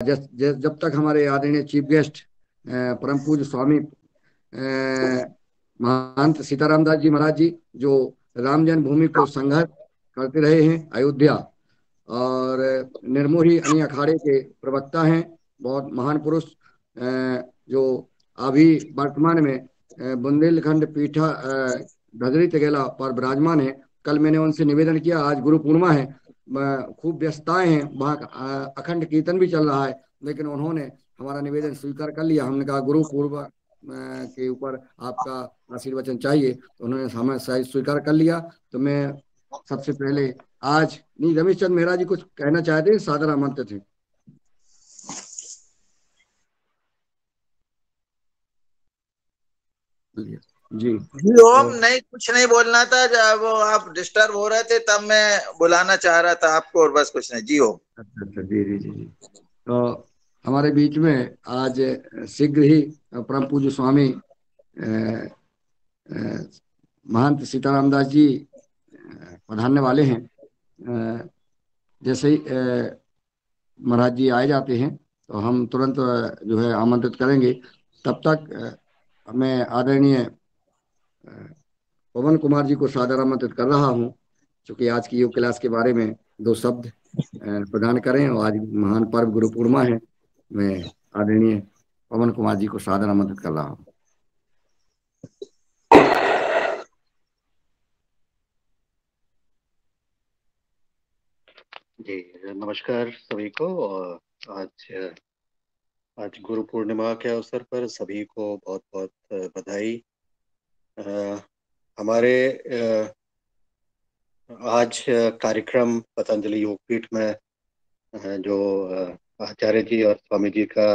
जब तक हमारे आदरणीय चीफ गेस्ट परम पूज्य स्वामी महंत सीताराम दास जी महाराज जी, जो राम जन्मभूमि को संघर्ष करते रहे हैं अयोध्या, और निर्मोही अनी अखाड़े के प्रवक्ता हैं, बहुत महान पुरुष, जो अभी वर्तमान में बुंदेलखंड पीठा धजरी तेगेला पर विराजमान है। कल मैंने उनसे निवेदन किया, आज गुरु पूर्णिमा है, खूब व्यस्तताएं हैं, वहाँ अखंड कीर्तन भी चल रहा है, लेकिन उन्होंने हमारा निवेदन स्वीकार कर लिया। हमने कहा गुरु पूर्व के ऊपर आपका आशीर्वचन चाहिए, तो उन्होंने हमें शायद स्वीकार कर लिया। तो मैं सबसे पहले आज नहीं, रमेश चंद मेहरा जी कुछ कहना चाहते हैं, सादर आमंत्रित थे। जी जी ओम, नहीं कुछ नहीं बोलना था, जब वो आप डिस्टर्ब हो रहे थे तब मैं बुलाना चाह रहा था आपको, और बस कुछ नहीं। जी ओम। अच्छा अच्छा, जी जी जी जी। तो हमारे बीच में आज शीघ्र ही परम पूज्य स्वामी अ, अ, महंत सीताराम दास जी पधारने वाले हैं। जैसे ही महाराज जी आए जाते हैं तो हम तुरंत जो है आमंत्रित करेंगे। तब तक मैं आदरणीय पवन कुमार जी को सादर आमंत्रित कर रहा हूँ, क्योंकि आज की योग क्लास के बारे में दो शब्द प्रदान करें, और आज महान पर्व गुरु पूर्णिमा है। मैं आदरणीय पवन कुमार जी को सादर आमंत्रित कर रहा हूँ। जी नमस्कार सभी को। और आज आज गुरु पूर्णिमा के अवसर पर सभी को बहुत बहुत बधाई। हमारे आज कार्यक्रम पतंजलि योगपीठ में जो आचार्य जी और स्वामी जी का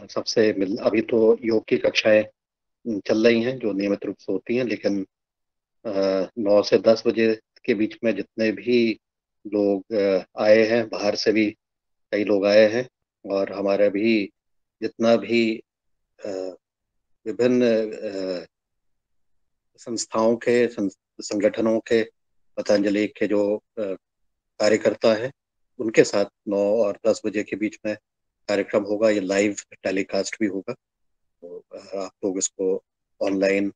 सबसे मिल, अभी तो योग की कक्षाएं चल रही हैं जो नियमित रूप से होती हैं, लेकिन 9 से 10 बजे के बीच में जितने भी लोग आए हैं, बाहर से भी कई लोग आए हैं, और हमारा भी जितना भी अ, विभिन्न संस्थाओं के संगठनों के पतंजलि के जो कार्यकर्ता हैं, उनके साथ 9 और 10 बजे के बीच में कार्यक्रम होगा। ये लाइव टेलीकास्ट भी होगा, तो आप लोग इसको ऑनलाइन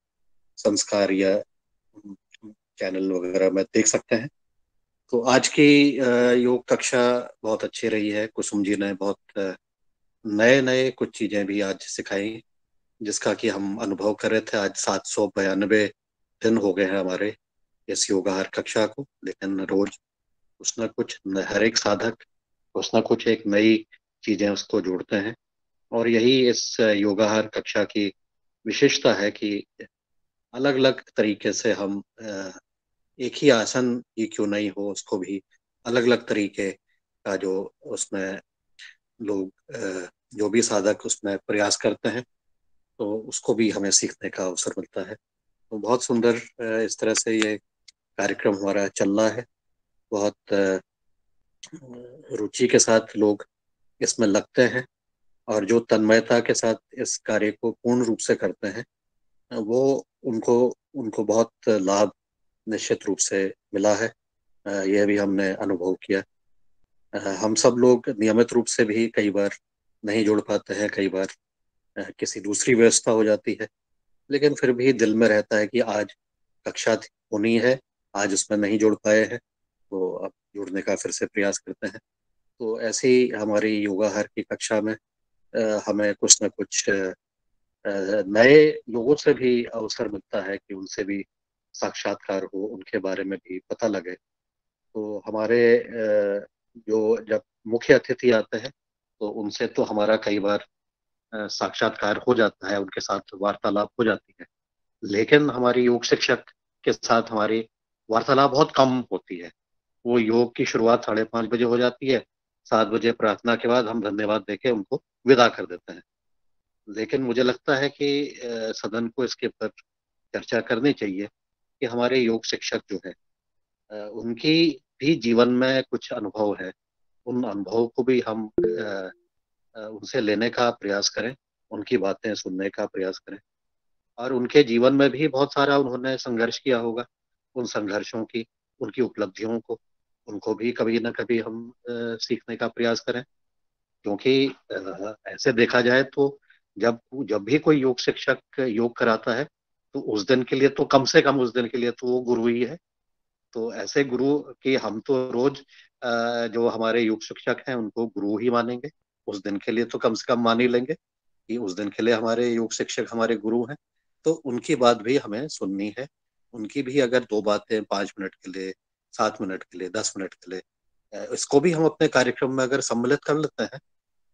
संस्कार या चैनल वगैरह में देख सकते हैं। तो आज की योग कक्षा बहुत अच्छी रही है। कुसुम जी ने बहुत नए नए कुछ चीजें भी आज सिखाई, जिसका कि हम अनुभव कर रहे थे। आज 792 दिन हो गए हैं हमारे इस योगाहार कक्षा को, लेकिन रोज कुछ ना कुछ हर एक साधक कुछ ना कुछ एक नई चीजें उसको जोड़ते हैं, और यही इस योगाहार कक्षा की विशेषता है कि अलग अलग तरीके से हम एक ही आसन ही क्यों नहीं हो, उसको भी अलग अलग तरीके का जो उसमें लोग जो भी साधक उसमें प्रयास करते हैं, तो उसको भी हमें सीखने का अवसर मिलता है। तो बहुत सुंदर इस तरह से ये कार्यक्रम हमारा चल रहा है। बहुत रुचि के साथ लोग इसमें लगते हैं, और जो तन्मयता के साथ इस कार्य को पूर्ण रूप से करते हैं, वो उनको उनको बहुत लाभ निश्चित रूप से मिला है। यह भी हमने अनुभव किया। हम सब लोग नियमित रूप से भी कई बार नहीं जुड़ पाते हैं, कई बार किसी दूसरी व्यवस्था हो जाती है, लेकिन फिर भी दिल में रहता है कि आज कक्षा होनी है, आज उसमें नहीं जुड़ पाए हैं, तो अब जुड़ने का फिर से प्रयास करते हैं। तो ऐसे ही हमारी योगाहार की कक्षा में हमें कुछ न कुछ नए लोगों से भी अवसर मिलता है कि उनसे भी साक्षात्कार हो, उनके बारे में भी पता लगे। तो हमारे जो जब मुख्य अतिथि आते हैं, तो उनसे तो हमारा कई बार साक्षात्कार हो जाता है, उनके साथ वार्तालाप हो जाती है, लेकिन हमारी योग शिक्षक के साथ हमारी वार्तालाप बहुत कम होती है। वो योग की शुरुआत 5:30 बजे हो जाती है, 7 बजे प्रार्थना के बाद हम धन्यवाद देके उनको विदा कर देते हैं। लेकिन मुझे लगता है कि सदन को इसके ऊपर चर्चा करनी चाहिए कि हमारे योग शिक्षक जो है, उनकी भी जीवन में कुछ अनुभव है, उन अनुभव को भी हम उनसे लेने का प्रयास करें, उनकी बातें सुनने का प्रयास करें। और उनके जीवन में भी बहुत सारा उन्होंने संघर्ष किया होगा, उन संघर्षों की, उनकी उपलब्धियों को, उनको भी कभी ना कभी हम सीखने का प्रयास करें। क्योंकि ऐसे देखा जाए तो जब जब भी कोई योग शिक्षक योग कराता है तो उस दिन के लिए तो कम से कम उस दिन के लिए तो वो गुरु ही है। तो ऐसे गुरु की हम तो रोज जो हमारे योग शिक्षक हैं उनको गुरु ही मानेंगे। उस दिन के लिए तो कम से कम मान ही लेंगे कि उस दिन के लिए हमारे योग शिक्षक हमारे गुरु हैं। तो उनकी बात भी हमें सुननी है। उनकी भी अगर दो बातें 5 मिनट के लिए, 7 मिनट के लिए, 10 मिनट के लिए, इसको भी हम अपने कार्यक्रम में अगर सम्मिलित कर लेते हैं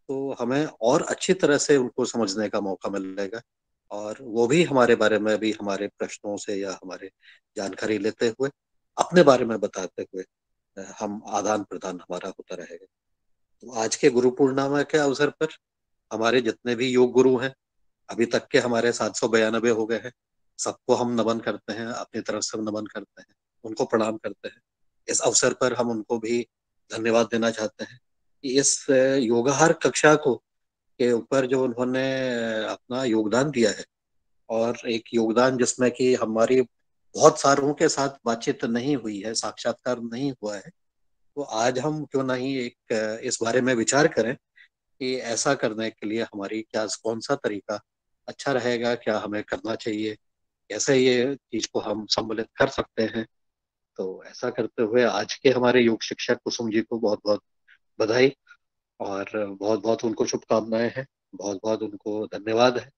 तो हमें और अच्छी तरह से उनको समझने का मौका मिलेगा। और वो भी हमारे बारे में भी हमारे प्रश्नों से या हमारे जानकारी लेते हुए अपने बारे में बताते हुए हम आदान प्रदान हमारा होता रहेगा। तो आज के गुरु पूर्णिमा के अवसर पर हमारे जितने भी योग गुरु हैं, अभी तक के हमारे 792 हो गए हैं, सबको हम नमन करते हैं, अपनी तरफ से नमन करते हैं, उनको प्रणाम करते हैं। इस अवसर पर हम उनको भी धन्यवाद देना चाहते हैं कि इस योगाहार कक्षा को के ऊपर जो उन्होंने अपना योगदान दिया है, और एक योगदान जिसमें कि हमारी बहुत सारों के साथ बातचीत नहीं हुई है, साक्षात्कार नहीं हुआ है, तो आज हम क्यों नहीं एक इस बारे में विचार करें कि ऐसा करने के लिए हमारी क्या कौन सा तरीका अच्छा रहेगा, क्या हमें करना चाहिए, कैसे ये चीज को हम सम्मिलित कर सकते हैं। तो ऐसा करते हुए आज के हमारे योग शिक्षक कुसुम जी को बहुत बहुत बधाई और बहुत बहुत उनको शुभकामनाएं हैं। बहुत बहुत उनको धन्यवाद है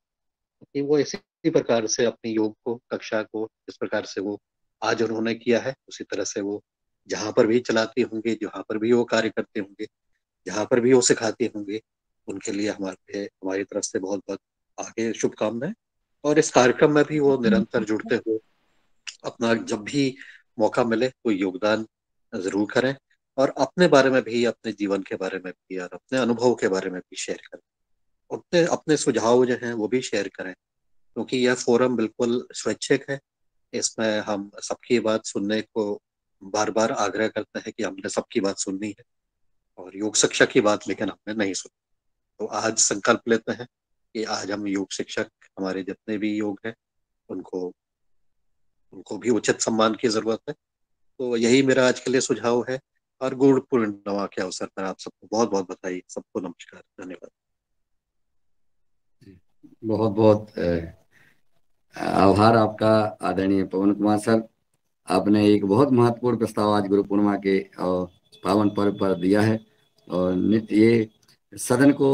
कि वो इसी प्रकार से अपनी योग को कक्षा को इस प्रकार से वो आज उन्होंने किया है, उसी तरह से वो जहाँ पर भी चलाती होंगी, जहाँ पर भी वो कार्य करते होंगे, जहाँ पर भी वो सिखाती होंगी, उनके लिए हमारे हमारी तरफ से बहुत बहुत आगे शुभकामनाएं। और इस कार्यक्रम में भी वो निरंतर जुड़ते हुए अपना जब भी मौका मिले तो योगदान जरूर करें, और अपने बारे में भी, अपने जीवन के बारे में भी और अपने अनुभव के बारे में भी शेयर करें। अपने अपने सुझाव जो हैं वो भी शेयर करें, क्योंकि यह फोरम बिल्कुल स्वैच्छिक है। इसमें हम सबकी बात सुनने को बार बार आग्रह करते हैं कि हमने सबकी बात सुननी है, और योग शिक्षक की बात लेकिन हमने नहीं सुनी। तो आज संकल्प लेते हैं कि आज हम योग शिक्षक हमारे जितने भी योग हैं उनको उनको भी उचित सम्मान की जरूरत है। तो यही मेरा आज के लिए सुझाव है। और गुरु पूर्णिमा के अवसर पर आप सबको बहुत बहुत बधाई, सबको नमस्कार, धन्यवाद। बहुत बहुत आभार आपका आदरणीय पवन कुमार सर। आपने एक बहुत महत्वपूर्ण प्रस्ताव आज गुरु पूर्णिमा के पावन पर्व पर दिया है। और ये सदन को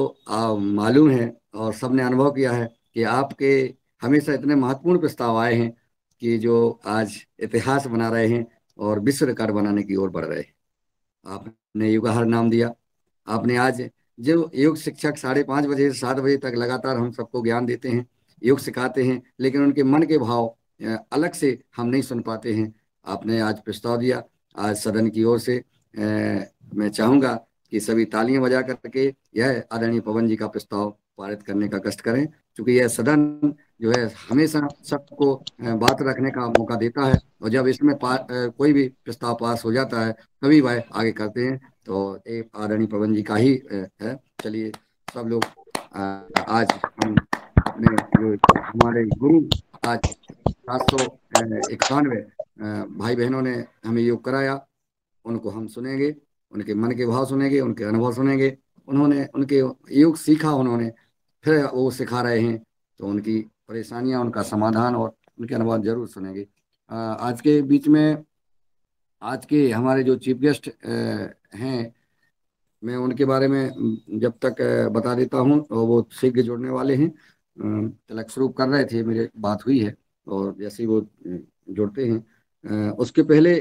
मालूम है और सबने अनुभव किया है कि आपके हमेशा इतने महत्वपूर्ण प्रस्ताव आए हैं कि जो आज इतिहास बना रहे हैं और विश्व रिकॉर्ड बनाने की ओर बढ़ रहे हैं। आपने युगाहार नाम दिया। आपने आज जो योग शिक्षक 5:30 बजे से 7 बजे तक लगातार हम सबको ज्ञान देते हैं, योग सिखाते हैं, लेकिन उनके मन के भाव अलग से हम नहीं सुन पाते हैं। आपने आज प्रस्ताव दिया। आज सदन की ओर से मैं चाहूंगा कि सभी तालियां बजा करके यह आदरणीय पवन जी का प्रस्ताव पारित करने का कष्ट करें, क्योंकि यह सदन जो है हमेशा सबको बात रखने का मौका देता है, और जब इसमें कोई भी प्रस्ताव पास हो जाता है तभी वह आगे करते हैं। तो एक आदरणीय पवन जी का ही है। चलिए सब लोग आज हम अपने जो हमारे गुरु आज 791 भाई बहनों ने हमें योग कराया, उनको हम सुनेंगे, उनके मन के भाव सुनेंगे, उनके अनुभव सुनेंगे। उन्होंने उनके योग सीखा, उन्होंने फिर वो सिखा रहे हैं, तो उनकी परेशानियां, उनका समाधान और उनके अनुभव जरूर सुनेंगे। आज के बीच में आज के हमारे जो चीफ गेस्ट हैं, मैं उनके बारे में जब तक बता देता हूँ, और वो शीघ्र जुड़ने वाले हैं। तिलक स्वरूप कर रहे थे, मेरी बात हुई है, और जैसे ही वो जुड़ते हैं उसके पहले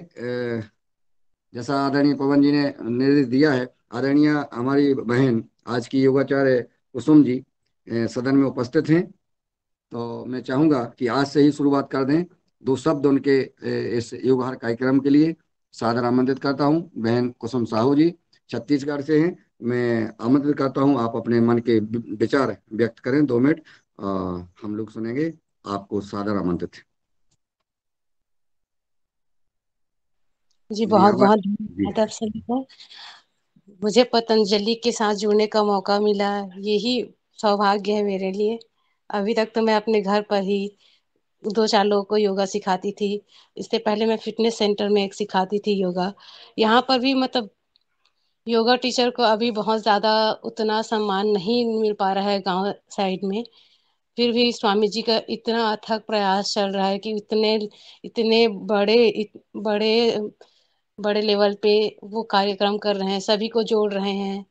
जैसा आदरणीय पवन जी ने निर्देश दिया है, आदरणीय हमारी बहन आज की योगाचार्य कुसुम जी सदन में उपस्थित हैं। तो मैं चाहूंगा कि आज से ही शुरुआत कर दें। दो शब्द उनके इस योगाहार कार्यक्रम के लिए सादर आमंत्रित करता हूं। बहन कुसुम साहू जी छत्तीसगढ़ से हैं। मैं आमंत्रित करता हूं, आप अपने मन के विचार व्यक्त करें 2 मिनट। हम लोग सुनेंगे। आपको सादर आमंत्रित है। जी जी बहुत बहुत जी धन्यवाद आप सभी को। मुझे पतंजलि के साथ जुड़ने का मौका मिला, यही सौभाग्य है मेरे लिए। अभी तक तो मैं अपने घर पर ही 2-4 लोगों को योगा सिखाती थी। इससे पहले मैं फिटनेस सेंटर में एक सिखाती थी योगा। यहाँ पर भी मतलब योगा टीचर को अभी बहुत ज़्यादा उतना सम्मान नहीं मिल पा रहा है गांव साइड में। फिर भी स्वामी जी का इतना अथक प्रयास चल रहा है कि इतने इतने बड़े बड़े लेवल पे वो कार्यक्रम कर रहे हैं, सभी को जोड़ रहे हैं।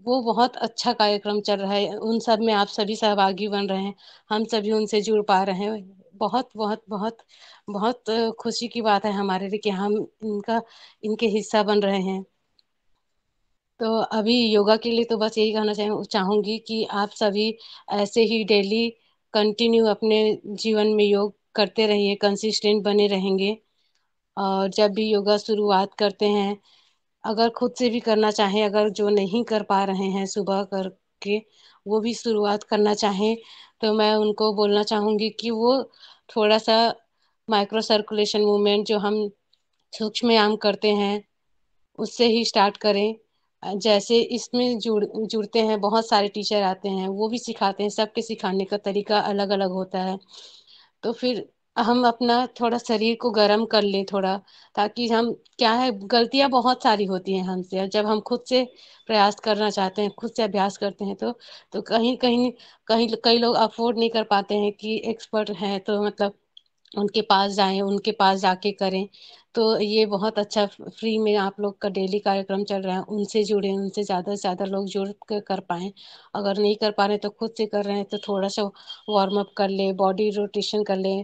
वो बहुत अच्छा कार्यक्रम चल रहा है, उन सब में आप सभी सहभागी बन रहे हैं, हम सभी उनसे जुड़ पा रहे हैं। बहुत बहुत बहुत बहुत खुशी की बात है हमारे लिए कि हम इनके हिस्सा बन रहे हैं। तो अभी योगा के लिए तो बस यही कहना चाहूंगी कि आप सभी ऐसे ही डेली कंटिन्यू अपने जीवन में योग करते रहिए, कंसिस्टेंट बने रहेंगे। और जब भी योगा शुरुआत करते हैं, अगर खुद से भी करना चाहें, अगर जो नहीं कर पा रहे हैं सुबह करके वो भी शुरुआत करना चाहें, तो मैं उनको बोलना चाहूंगी कि वो थोड़ा सा माइक्रो सर्कुलेशन मूवमेंट जो हम सूक्ष्म व्यायाम करते हैं उससे ही स्टार्ट करें। जैसे इसमें जुड़ते हैं, बहुत सारे टीचर आते हैं, वो भी सिखाते हैं, सबके सिखाने का तरीका अलग अलग होता है। तो फिर हम अपना थोड़ा शरीर को गर्म कर लें थोड़ा, ताकि हम, क्या है, गलतियां बहुत सारी होती हैं हमसे, और जब हम खुद से प्रयास करना चाहते हैं, खुद से अभ्यास करते हैं, तो कहीं कहीं कहीं कई लोग अफोर्ड नहीं कर पाते हैं कि एक्सपर्ट हैं, तो मतलब उनके पास जाएं, उनके पास जाके करें। तो ये बहुत अच्छा, फ्री में आप लोग का डेली कार्यक्रम चल रहा है, उनसे जुड़े, उनसे ज़्यादा से ज़्यादा लोग जुड़ कर पाएं। अगर नहीं कर पा रहे तो खुद से कर रहे हैं तो थोड़ा सा वार्म अप कर ले, बॉडी रोटेशन कर ले,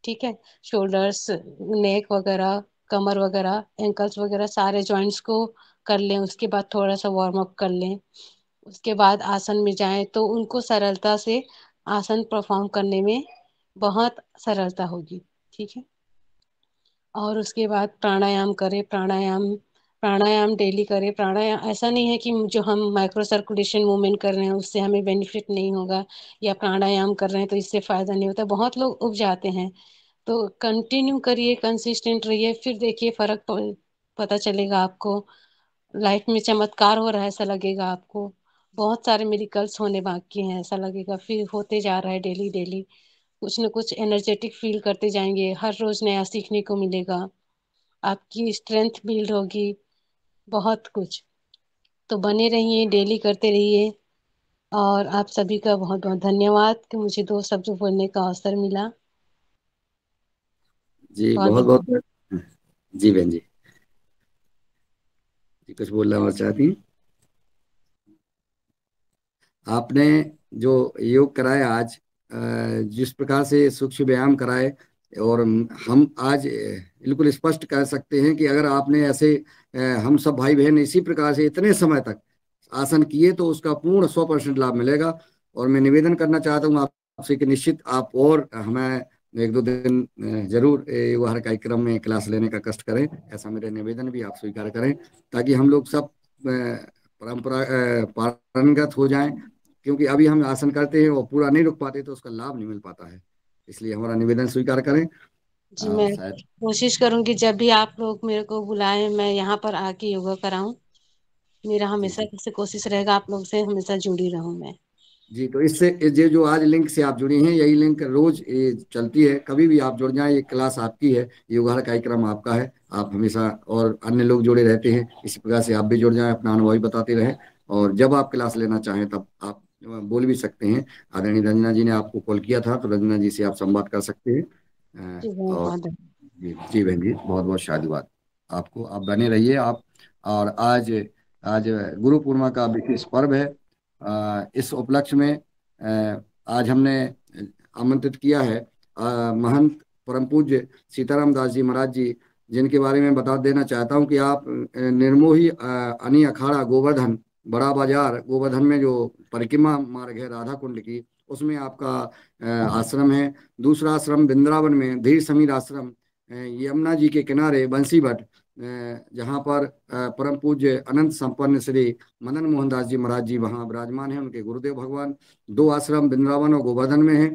ठीक है। शोल्डर्स, नेक वगैरह, कमर वगैरह, एंकल्स वगैरह, सारे जॉइंट्स को कर लें। उसके बाद थोड़ा सा वार्म अप कर लें। उसके बाद आसन में जाएं तो उनको सरलता से आसन परफॉर्म करने में बहुत सरलता होगी, ठीक है। और उसके बाद प्राणायाम करें, प्राणायाम प्राणायाम डेली करें। प्राणायाम ऐसा नहीं है कि जो हम माइक्रो सर्कुलेशन मूवमेंट कर रहे हैं उससे हमें बेनिफिट नहीं होगा, या प्राणायाम कर रहे हैं तो इससे फायदा नहीं होता। बहुत लोग उब जाते हैं, तो कंटिन्यू करिए, कंसिस्टेंट रहिए, फिर देखिए फर्क पता चलेगा आपको। लाइफ में चमत्कार हो रहा है ऐसा लगेगा आपको। बहुत सारे मिरेकल्स होने बाकी हैं ऐसा लगेगा, फिर होते जा रहा है डेली डेली। कुछ न कुछ एनर्जेटिक फील करते जाएंगे, हर रोज नया सीखने को मिलेगा, आपकी स्ट्रेंथ बिल्ड होगी, बहुत कुछ। तो बने रहिए, डेली करते रहिए। और आप सभी का बहुत बहुत धन्यवाद कि मुझे दो शब्द बोलने का अवसर मिला। जी बहुत बहुत बहुत बहुत। जी बहन जी, जी कुछ बोलना और चाहती हैं? आपने जो योग कराया आज, जिस प्रकार से सूक्ष्म व्यायाम कराए, और हम आज बिल्कुल स्पष्ट कह सकते हैं कि अगर आपने ऐसे हम सब भाई बहन इसी प्रकार से इतने समय तक आसन किए तो उसका पूर्ण 100% लाभ मिलेगा। और मैं निवेदन करना चाहता हूँ आपसे कि निश्चित आप और हमें एक दो दिन जरूर योगा कार्यक्रम में क्लास लेने का कष्ट करें, ऐसा मेरे निवेदन भी आप स्वीकार करें, ताकि हम लोग सब परंपरा पारंगत हो जाएं। क्योंकि अभी हम आसन करते हैं और पूरा नहीं रुक पाते तो उसका लाभ नहीं मिल पाता है। इसलिए हमारा निवेदन स्वीकार करें। जी, मैं शायद। कोशिश करूंगी जब भी आप लोग मेरे को बुलाएं मैं यहाँ पर आके योगा कराऊं। मेरा जी हमेशा जी से कोशिश रहेगा आप लोग से हमेशा जुड़ी रहूं मैं। जी, तो इससे ये जो आज लिंक से आप जुड़ी हैं, यही लिंक रोज ये चलती है, कभी भी आप जुड़ जाएं, ये क्लास आपकी है, योगा कार्यक्रम आपका है। आप हमेशा, और अन्य लोग जुड़े रहते हैं, इसी प्रकार से आप भी जुड़ जाएं, अपना अनुभव भी बताते रहें। और जब आप क्लास लेना चाहें तब आप बोल भी सकते हैं। आदरणीय रंजना जी ने आपको कॉल किया था, तो रंजना जी से आप संवाद कर सकते हैं। जी बहुत और बहुत जी जी बहन जी, बहुत बहुत शादीवाद आपको। आप बने रहिए आप। और आज आज गुरु पूर्णिमा का विशेष पर्व है। इस उपलक्ष्य में आज हमने आमंत्रित किया है महंत परम पूज्य सीताराम दास जी महाराज जी, जिनके बारे में बता देना चाहता हूं कि आप निर्मोही अनी अखाड़ा गोवर्धन, बड़ा बाजार गोवर्धन में जो परिक्रमा मार्ग है राधा कुंड की, उसमें आपका आश्रम है। दूसरा आश्रम वृंदावन में धीर समीर आश्रम, यमुना जी के किनारे बंसीभट, जहाँ पर परम पूज्य अनंत संपन्न श्री मदन मोहन दास जी महाराज जी वहाँ विराजमान हैं, उनके गुरुदेव भगवान। दो आश्रम वृंदावन और गोवर्धन में है।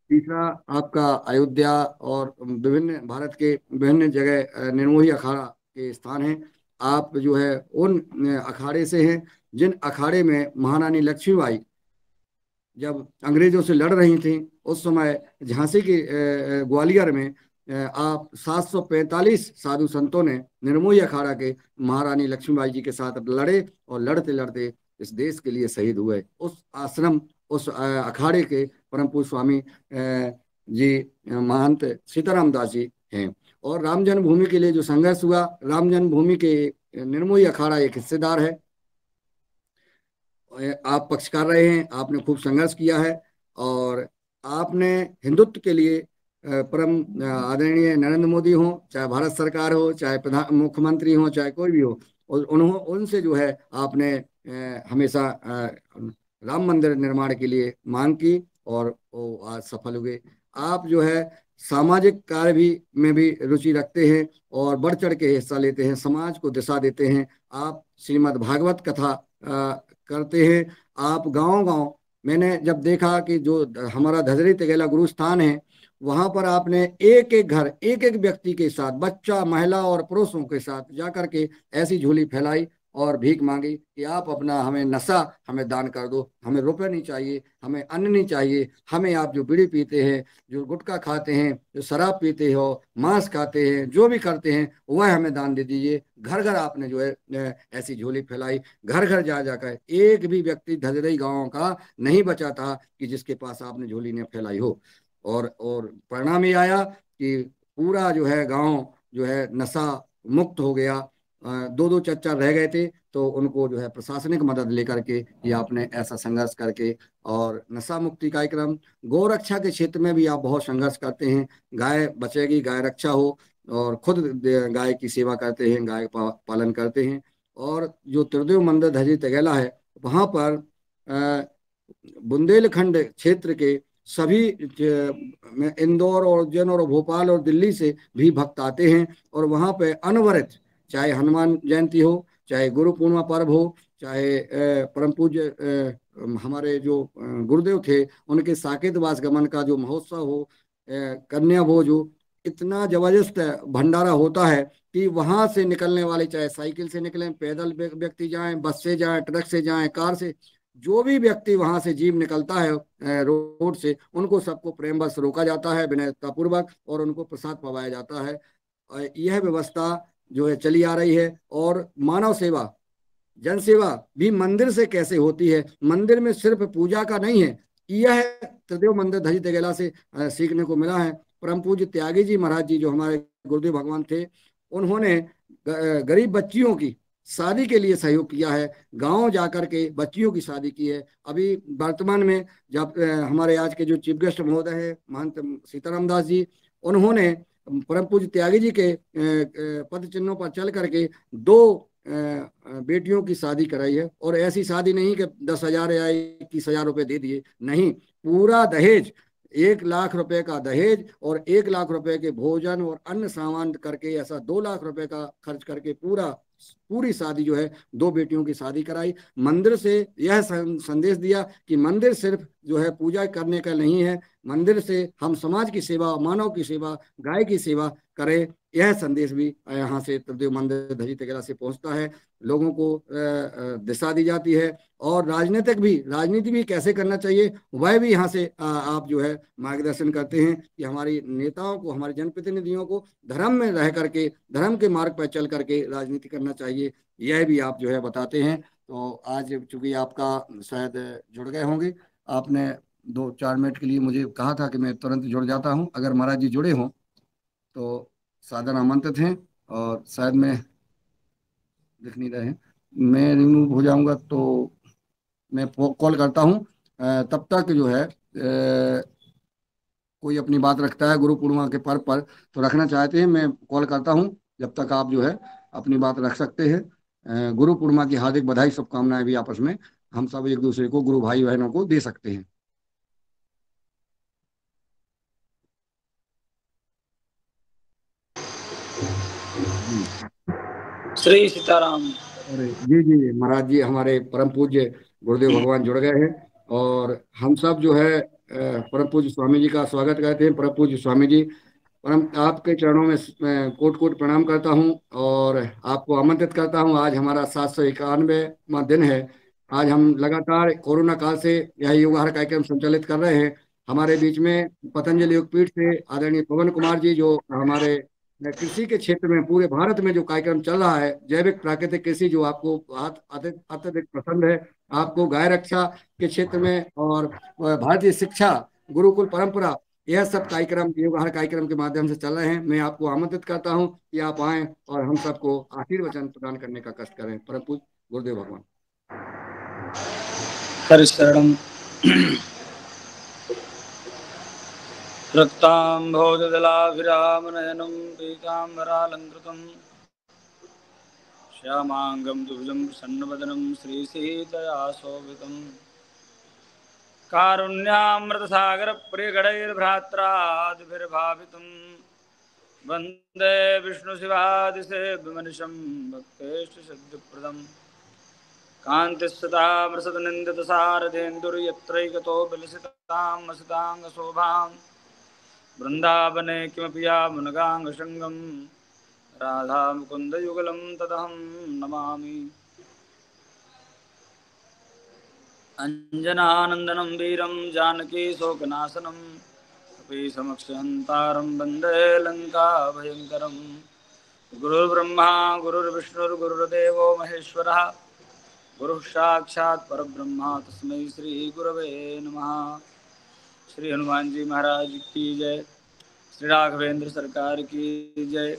तीसरा आपका अयोध्या और विभिन्न भारत के विभिन्न जगह निर्मोही अखाड़ा के स्थान हैं। आप जो है उन अखाड़े से हैं जिन अखाड़े में महारानी लक्ष्मीबाई जब अंग्रेजों से लड़ रही थी, उस समय झांसी के ग्वालियर में आप 745 साधु संतों ने निर्मोही अखाड़ा के महारानी लक्ष्मीबाई जी के साथ लड़े और लड़ते लड़ते इस देश के लिए शहीद हुए। उस आश्रम, उस अखाड़े के परम पूज्य स्वामी जी महंत सीताराम दास जी हैं। और राम जन्मभूमि के लिए जो संघर्ष हुआ, राम जन्मभूमि के निर्मोही अखाड़ा एक हिस्सेदार है। आप पक्षकार रहे हैं, आपने खूब संघर्ष किया है और आपने हिंदुत्व के लिए परम आदरणीय नरेंद्र मोदी हो, चाहे भारत सरकार हो, चाहे प्रधान मुख्यमंत्री हो, चाहे कोई भी हो, और उनसे जो है आपने हमेशा राम मंदिर निर्माण के लिए मांग की और वो आज सफल हुए। आप जो है सामाजिक कार्य भी में भी रुचि रखते हैं और बढ़ चढ़ के हिस्सा लेते हैं, समाज को दिशा देते हैं। आप श्रीमद् भागवत कथा करते हैं। आप गांव गांव, मैंने जब देखा कि जो हमारा धजरी तिगेला गुरु स्थान है, वहां पर आपने एक एक घर, एक एक व्यक्ति के साथ, बच्चा, महिला और पुरुषों के साथ जाकर के ऐसी झोली फैलाई और भीख मांगी कि आप अपना हमें नशा हमें दान कर दो, हमें रुपए नहीं चाहिए, हमें अन्न नहीं चाहिए, हमें आप जो बीड़ी पीते हैं, जो गुटखा खाते हैं, जो शराब पीते हो, मांस खाते हैं, जो भी करते हैं वह हमें दान दे दीजिए। घर घर आपने जो है ऐसी झोली फैलाई, घर घर जा जाकर एक भी व्यक्ति धजरई गाँव का नहीं बचा था कि जिसके पास आपने झोली ने फैलाई हो। और परिणाम ये आया कि पूरा जो है गांव जो है नशा मुक्त हो गया। दो दो चच्चा रह गए थे तो उनको जो है प्रशासनिक मदद लेकर के ये आपने ऐसा संघर्ष करके, और नशा मुक्ति कार्यक्रम, गौ रक्षा के क्षेत्र में भी आप बहुत संघर्ष करते हैं। गाय बचेगी, गाय रक्षा हो, और खुद गाय की सेवा करते हैं, गाय पालन करते हैं। और जो त्रिदेव मंदिर धजी तगेला है, वहाँ पर बुंदेलखंड क्षेत्र के सभी इंदौर और उज्जैन और भोपाल और दिल्ली से भी भक्त आते हैं और वहाँ पे अनवरत, चाहे हनुमान जयंती हो, चाहे गुरु पूर्णिमा पर्व हो, चाहे परम पूज्य हमारे जो गुरुदेव थे उनके साकेत वास गमन का जो महोत्सव हो, कन्या भोज हो, इतना जबरदस्त भंडारा होता है कि वहां से निकलने वाले, चाहे साइकिल से निकलें, पैदल व्यक्ति जाएं, बस से जाएं, ट्रक से जाएं, कार से, जो भी व्यक्ति वहां से जीव निकलता है रोड से, उनको सबको प्रेम बस रोका जाता है विनयतापूर्वक और उनको प्रसाद पवाया जाता है। यह व्यवस्था जो है चली आ रही है। और मानव सेवा, जन सेवा भी मंदिर से कैसे होती है, मंदिर में सिर्फ पूजा का नहीं है, यह त्रिदेव मंदिर धजी तेगेला से सीखने को मिला है। परम पूज्य त्यागी जी महाराज जी जो हमारे गुरुदेव भगवान थे, उन्होंने गरीब बच्चियों की शादी के लिए सहयोग किया है, गांव जाकर के बच्चियों की शादी की है। अभी वर्तमान में जब हमारे आज के जो चीफ गेस्ट महोदय है महंत सीताराम दास जी, उन्होंने परम पूज्य त्यागी जी के पद चिन्हों पर चल करके 2 बेटियों की शादी कराई है। और ऐसी शादी नहीं कि 10,000 या 21,000 रुपए दे दिए, नहीं, पूरा दहेज, 1 लाख रुपए का दहेज और 1 लाख रुपए के भोजन और अन्य सामान करके ऐसा 2 लाख रुपए का खर्च करके पूरी शादी जो है 2 बेटियों की शादी कराई। मंदिर से यह संदेश दिया कि मंदिर सिर्फ जो है पूजा करने का नहीं है, मंदिर से हम समाज की सेवा, मानव की सेवा, गाय की सेवा करें। यह संदेश भी यहाँ से त्रिदेव मंदिर धजी तेगेला से पहुंचता है, लोगों को दिशा दी जाती है। और राजनीति भी कैसे करना चाहिए वह भी यहाँ से आप जो है मार्गदर्शन करते हैं कि हमारी नेताओं को, हमारे जनप्रतिनिधियों को धर्म में रह करके, धर्म के मार्ग पर चल करके राजनीति करना चाहिए, यह भी आप जो है बताते हैं। तो आज चूंकि आपका शायद जुड़ गए होंगे, आपने 2-4 मिनट के लिए मुझे कहा था कि मैं तुरंत जुड़ जाता हूं, अगर महाराज जी जुड़े हों तो सादर आमंत्रित हैं। और शायद मैं दिख नहीं रहे हैं, मैं रिमूव हो जाऊंगा तो मैं कॉल करता हूं। तब तक जो है कोई अपनी बात रखता है गुरु पूर्णिमा के पर्व पर तो रखना चाहते हैं, मैं कॉल करता हूं, जब तक आप जो है अपनी बात रख सकते हैं। गुरु पूर्णिमा की हार्दिक बधाई, शुभकामनाएं भी आपस में हम सब एक दूसरे को, गुरु भाई बहनों को दे सकते हैं। श्री सीताराम। अरे जी जी महाराज जी, हमारे परम पूज्य गुरुदेव भगवान जुड़ गए हैं और हम सब जो है परम पूज्य स्वामी जी का स्वागत करते हैं। परम पूज्य स्वामी जी, परम आपके चरणों में कोट कोट प्रणाम करता हूं और आपको आमंत्रित करता हूं। आज हमारा 791वां दिन है। आज हम लगातार कोरोना काल से यह योगाहार कार्यक्रम संचालित कर रहे हैं। हमारे बीच में पतंजलि योगपीठ से आदरणीय पवन कुमार जी, जो हमारे कृषि के क्षेत्र में पूरे भारत में जो कार्यक्रम चल रहा है, जैविक प्राकृतिक कृषि, जो आपको अत्यधिक पसंद है, आपको गाय रक्षा के क्षेत्र में और भारतीय शिक्षा गुरुकुल परंपरा, यह सब कार्यक्रम योगाहार कार्यक्रम के माध्यम से चल रहे हैं। मैं आपको आमंत्रित करता हूं कि आप आएं और हम सबको आशीर्वचन प्रदान करने का कष्ट करें। परम पूज्य गुरुदेव भगवान। हरिशरणम रक्ताम्भोजदलाभिरामनयनं पीताम्बरालङ्कृतं श्यामाङ्गं दुभुजं प्रसन्नवदनं श्रीसीतया शोभितं कारुण्यामृतसागरप्रियगणैर्भ्रात्रादिभिर्भावितं वन्दे विष्णुशिवादिसेव्यमनिशं भक्तेष्टसिद्धिप्रदं कान्तिस्सदामृसदनिन्दितसारथेन्दुर्यत्रैकतो विलसितां मसिताङ्गशोभां वृन्दावने किमपि यामुनगाङ्गशृङ्गं राधामुकुन्दयुगलं तदहं नमामि। अञ्जनानन्दनं वीरं जानकी शोकनाशनं कपीशमक्षहन्तारं वन्दे लङ्काभयङ्करं। गुरुर्ब्रह्मा गुरुर्विष्णुर्गुरुर्देवो महेश्वरः, गुरुः साक्षात् परब्रह्म तस्मै श्रीगुरवे नमः। श्री हनुमान जी महाराज की जय, श्री राघवेंद्र सरकार की जय,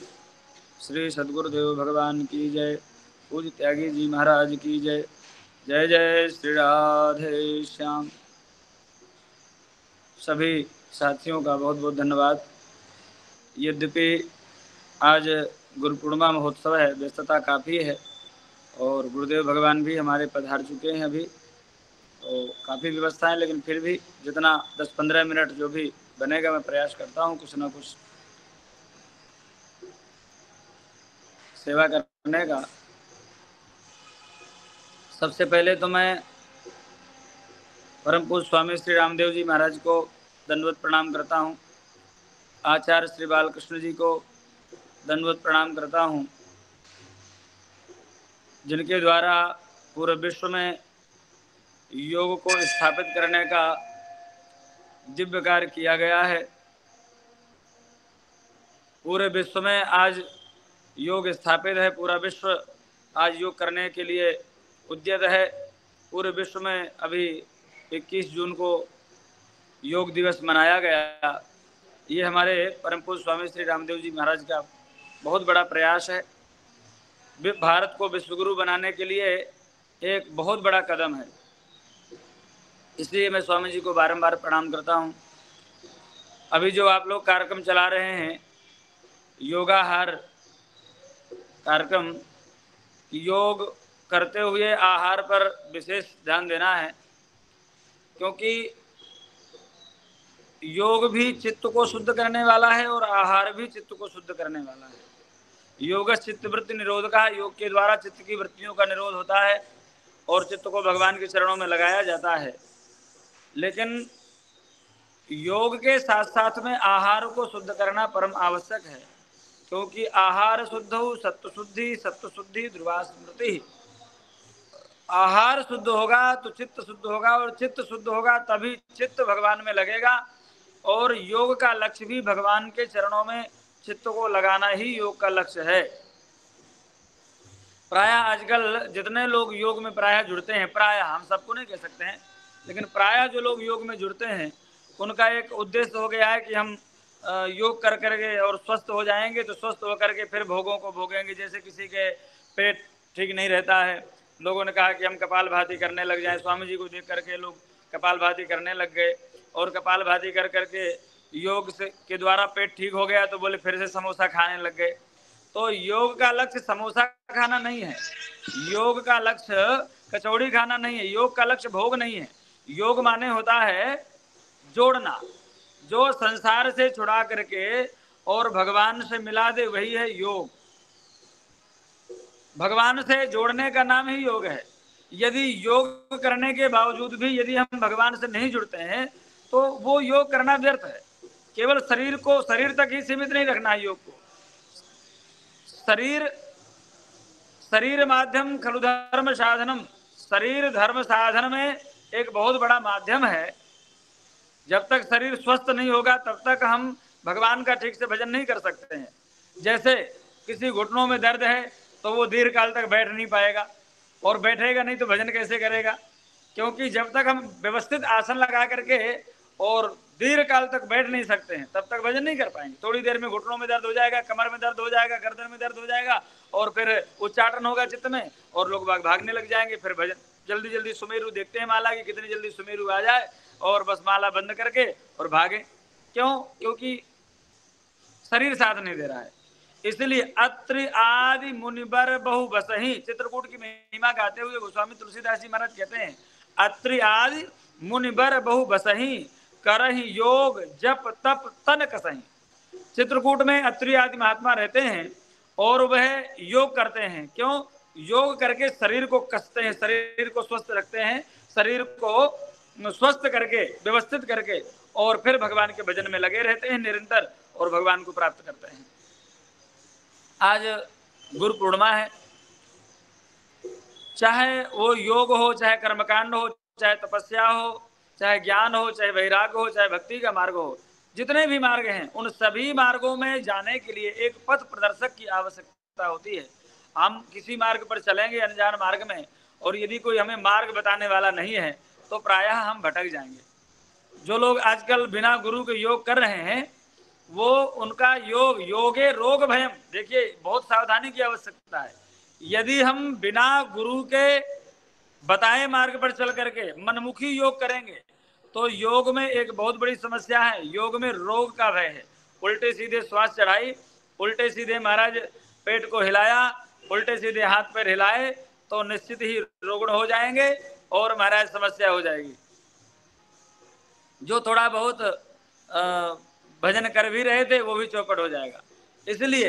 श्री सद्गुरुदेव भगवान की जय, पूज्य त्यागी जी महाराज की जय। जय जय श्री राधे श्याम। सभी साथियों का बहुत बहुत धन्यवाद। यद्यपि आज गुरु पूर्णिमा महोत्सव है, व्यस्तता काफ़ी है और गुरुदेव भगवान भी हमारे पधार चुके हैं अभी, तो काफ़ी व्यवस्था है, लेकिन फिर भी जितना 10-15 मिनट जो भी बनेगा मैं प्रयास करता हूँ कुछ ना कुछ सेवा करने का। सबसे पहले तो मैं परम पूज्य स्वामी श्री रामदेव जी महाराज को दंडवत प्रणाम करता हूँ, आचार्य श्री बालकृष्ण जी को दंडवत प्रणाम करता हूँ, जिनके द्वारा पूरे विश्व में योग को स्थापित करने का दिव्य कार्य किया गया है। पूरे विश्व में आज योग स्थापित है, पूरा विश्व आज योग करने के लिए उद्यत है। पूरे विश्व में अभी 21 जून को योग दिवस मनाया गया। ये हमारे परम पूज्य स्वामी श्री रामदेव जी महाराज का बहुत बड़ा प्रयास है। भारत को विश्वगुरु बनाने के लिए एक बहुत बड़ा कदम है, इसलिए मैं स्वामी जी को बारंबार प्रणाम करता हूँ। अभी जो आप लोग कार्यक्रम चला रहे हैं, योगाहार कार्यक्रम, योग करते हुए आहार पर विशेष ध्यान देना है, क्योंकि योग भी चित्त को शुद्ध करने वाला है और आहार भी चित्त को शुद्ध करने वाला है। योग चित्त वृत्ति निरोध का, योग के द्वारा चित्त की वृत्तियों का निरोध होता है और चित्त को भगवान के चरणों में लगाया जाता है। लेकिन योग के साथ साथ में आहार को शुद्ध करना परम आवश्यक है, क्योंकि आहार शुद्ध हो सत्व शुद्धि, सत्व शुद्धि ध्रुवा स्मृति। आहार शुद्ध होगा तो चित्त शुद्ध होगा और चित्त शुद्ध होगा तभी चित्त भगवान में लगेगा। और योग का लक्ष्य भी भगवान के चरणों में चित्त को लगाना ही योग का लक्ष्य है। प्रायः आजकल जितने लोग योग में प्रायः जुड़ते हैं, प्रायः हम सबको नहीं कह सकते हैं, लेकिन प्रायः जो लोग योग में जुड़ते हैं उनका एक उद्देश्य हो गया है कि हम योग कर करके और स्वस्थ हो जाएंगे, तो स्वस्थ होकर के फिर भोगों को भोगेंगे। जैसे किसी के पेट ठीक नहीं रहता है, लोगों ने कहा कि हम कपालभाति करने लग जाएं। स्वामी जी को देख करके लोग कपालभाति करने लग गए और कपालभाति कर करके योग से के द्वारा पेट ठीक हो गया तो बोले फिर से समोसा खाने लग गए। तो योग का लक्ष्य समोसा खाना नहीं है, योग का लक्ष्य कचौड़ी खाना नहीं है, योग का लक्ष्य भोग नहीं है। योग माने होता है जोड़ना, जो संसार से छुड़ा करके और भगवान से मिला दे, वही है योग। भगवान से जोड़ने का नाम ही योग है। यदि योग करने के बावजूद भी यदि हम भगवान से नहीं जुड़ते हैं तो वो योग करना व्यर्थ है। केवल शरीर को शरीर तक ही सीमित नहीं रखना है योग को। शरीर माध्यम खलु धर्म साधनम, शरीर धर्म साधन में एक बहुत बड़ा माध्यम है। जब तक शरीर स्वस्थ नहीं होगा तब तक हम भगवान का ठीक से भजन नहीं कर सकते हैं। जैसे किसी घुटनों में दर्द है तो वो दीर्घ काल तक बैठ नहीं पाएगा, और बैठेगा नहीं तो भजन कैसे करेगा? क्योंकि जब तक हम व्यवस्थित आसन लगा करके और दीर्घ काल तक बैठ नहीं सकते हैं तब तक भजन नहीं कर पाएंगे। थोड़ी देर में घुटनों में दर्द हो जाएगा, कमर में दर्द हो जाएगा, गर्दन में दर्द हो जाएगा, और फिर उच्चाटन होगा चित्त में और लोग भागने लग जाएंगे। फिर भजन जल्दी जल्दी सुमेरु देखते हैं माला की कितनी जल्दी सुमेरु आ जाए, और बस माला बंद करके और भागे। क्यों? क्योंकि शरीर साथ नहीं दे रहा है। इसलिए अत्रि आदि मुनिबर बहु बसही, चित्रकूट की महिमा गाते हुए गोस्वामी तुलसीदास जी महाराज कहते हैं, अत्रि आदि मुनिबर बहु बसही करहि योग जप तप तन कसही। चित्रकूट में अत्रि आदि महात्मा रहते हैं और वह योग करते हैं। क्यों? योग करके शरीर को कसते हैं, शरीर को स्वस्थ रखते हैं, शरीर को स्वस्थ करके व्यवस्थित करके और फिर भगवान के भजन में लगे रहते हैं निरंतर और भगवान को प्राप्त करते हैं। आज गुरु पूर्णिमा है, चाहे वो योग हो, चाहे कर्मकांड हो, चाहे तपस्या हो, चाहे ज्ञान हो, चाहे वैराग्य हो, चाहे भक्ति का मार्ग हो, जितने भी मार्ग हैं उन सभी मार्गों में जाने के लिए एक पथ प्रदर्शक की आवश्यकता होती है। हम किसी मार्ग पर चलेंगे अनजान मार्ग में, और यदि कोई हमें मार्ग बताने वाला नहीं है तो प्रायः हम भटक जाएंगे। जो लोग आजकल बिना गुरु के योग कर रहे हैं वो उनका योगे रोग भयम, देखिए बहुत सावधानी की आवश्यकता है। यदि हम बिना गुरु के बताए मार्ग पर चल करके मनमुखी योग करेंगे तो योग में एक बहुत बड़ी समस्या है, योग में रोग का भय है। उल्टे सीधे श्वास चढ़ाई, उल्टे सीधे महाराज पेट को हिलाया, उल्टे सीधे हाथ पैर हिलाए तो निश्चित ही रोगण हो जाएंगे और महाराज समस्या हो जाएगी। जो थोड़ा बहुत भजन कर भी रहे थे वो भी चौपट हो जाएगा। इसलिए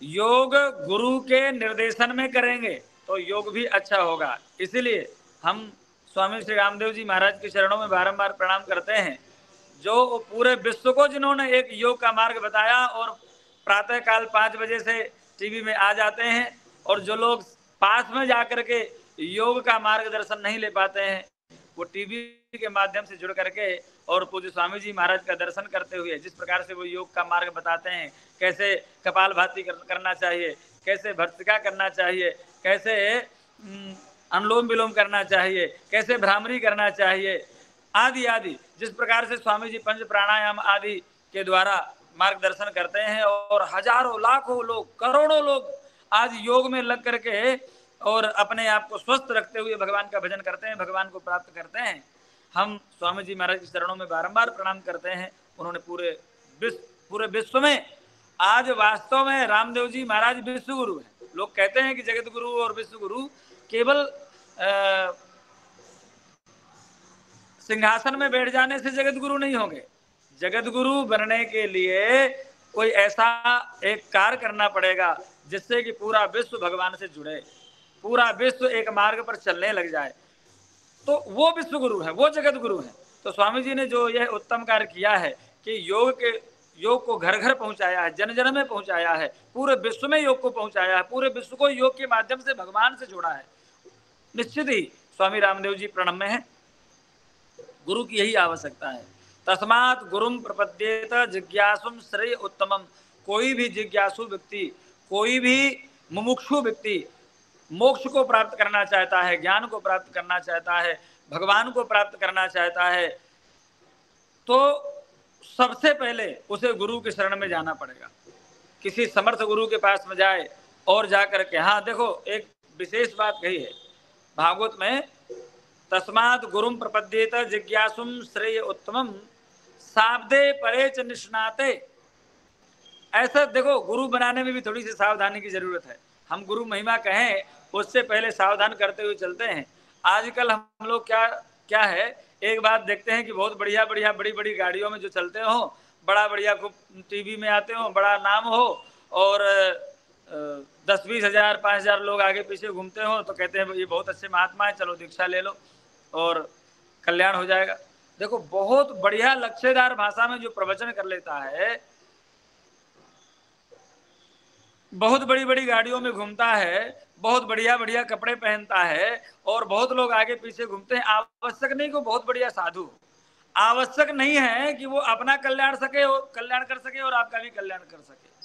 योग गुरु के निर्देशन में करेंगे तो योग भी अच्छा होगा। इसलिए हम स्वामी श्री रामदेव जी महाराज के चरणों में बारंबार प्रणाम करते हैं, जो पूरे विश्व को जिन्होंने एक योग का मार्ग बताया और प्रातः काल 5 बजे से टीवी में आ जाते हैं, और जो लोग पास में जाकर के योग का मार्गदर्शन नहीं ले पाते हैं वो टीवी के माध्यम से जुड़ करके और पूज्य स्वामी जी महाराज का दर्शन करते हुए जिस प्रकार से वो योग का मार्ग बताते हैं, कैसे कपालभाति करना चाहिए, कैसे भर्त्सिका करना चाहिए, कैसे अनुलोम विलोम करना चाहिए, कैसे भ्रामरी करना चाहिए, आदि आदि, जिस प्रकार से स्वामी जी पंच प्राणायाम आदि के द्वारा मार्गदर्शन करते हैं, और हजारों लाखों लोग करोड़ों लोग आज योग में लग करके और अपने आप को स्वस्थ रखते हुए भगवान का भजन करते हैं, भगवान को प्राप्त करते हैं। हम स्वामी जी महाराज के चरणों में बारंबार प्रणाम करते हैं। उन्होंने पूरे विश्व में आज वास्तव में रामदेव जी महाराज विश्व गुरु हैं। लोग कहते हैं कि जगत गुरु और विश्व गुरु केवल सिंहासन में बैठ जाने से जगत गुरु नहीं होंगे। जगत गुरु बनने के लिए कोई ऐसा एक कार्य करना पड़ेगा जिससे कि पूरा विश्व भगवान से जुड़े, पूरा विश्व एक मार्ग पर चलने लग जाए, तो वो विश्व गुरु है, वो जगत गुरु है। तो स्वामी जी ने जो यह उत्तम कार्य किया है कि योग को घर घर पहुंचाया है, जन जन में पहुंचाया है, पूरे विश्व में योग को पहुंचाया है, पूरे विश्व को योग के माध्यम से भगवान से जोड़ा है। निश्चित ही स्वामी रामदेव जी प्रणम्य है। गुरु की यही आवश्यकता है। तस्मात् गुरुम प्रपद्येत जिज्ञासुम श्रेय उत्तमम। कोई भी जिज्ञासु व्यक्ति, कोई भी मुमुक्षु व्यक्ति मोक्ष को प्राप्त करना चाहता है, ज्ञान को प्राप्त करना चाहता है, भगवान को प्राप्त करना चाहता है, तो सबसे पहले उसे गुरु के शरण में जाना पड़ेगा। किसी समर्थ गुरु के पास में जाए और जाकर के, हाँ देखो एक विशेष बात कही है भागवत में, तस्मात् गुरुम प्रपद्येत जिज्ञासुम श्रेय उत्तमम सावधे परे च निष्णाते। ऐसा देखो, गुरु बनाने में भी थोड़ी सी सावधानी की जरूरत है। हम गुरु महिमा कहें उससे पहले सावधान करते हुए चलते हैं। आजकल हम लोग क्या है, एक बात देखते हैं कि बहुत बढ़िया बड़ी बड़ी गाड़ियों में जो चलते हो, बड़ा बढ़िया खूब टीवी में आते हो, बड़ा नाम हो, और 10-20 हजार 5,000 लोग आगे पीछे घूमते हो, तो कहते हैं ये बहुत अच्छे महात्मा है, चलो दीक्षा ले लो और कल्याण हो जाएगा। देखो बहुत बढ़िया लक्ष्यदार भाषा में जो प्रवचन कर लेता है, बहुत बड़ी बड़ी गाड़ियों में घूमता है, बहुत बढ़िया कपड़े पहनता है और बहुत लोग आगे पीछे घूमते हैं, आवश्यक नहीं को बहुत बढ़िया साधु, आवश्यक नहीं है कि वो अपना कल्याण कर सके और आपका भी कल्याण कर सके।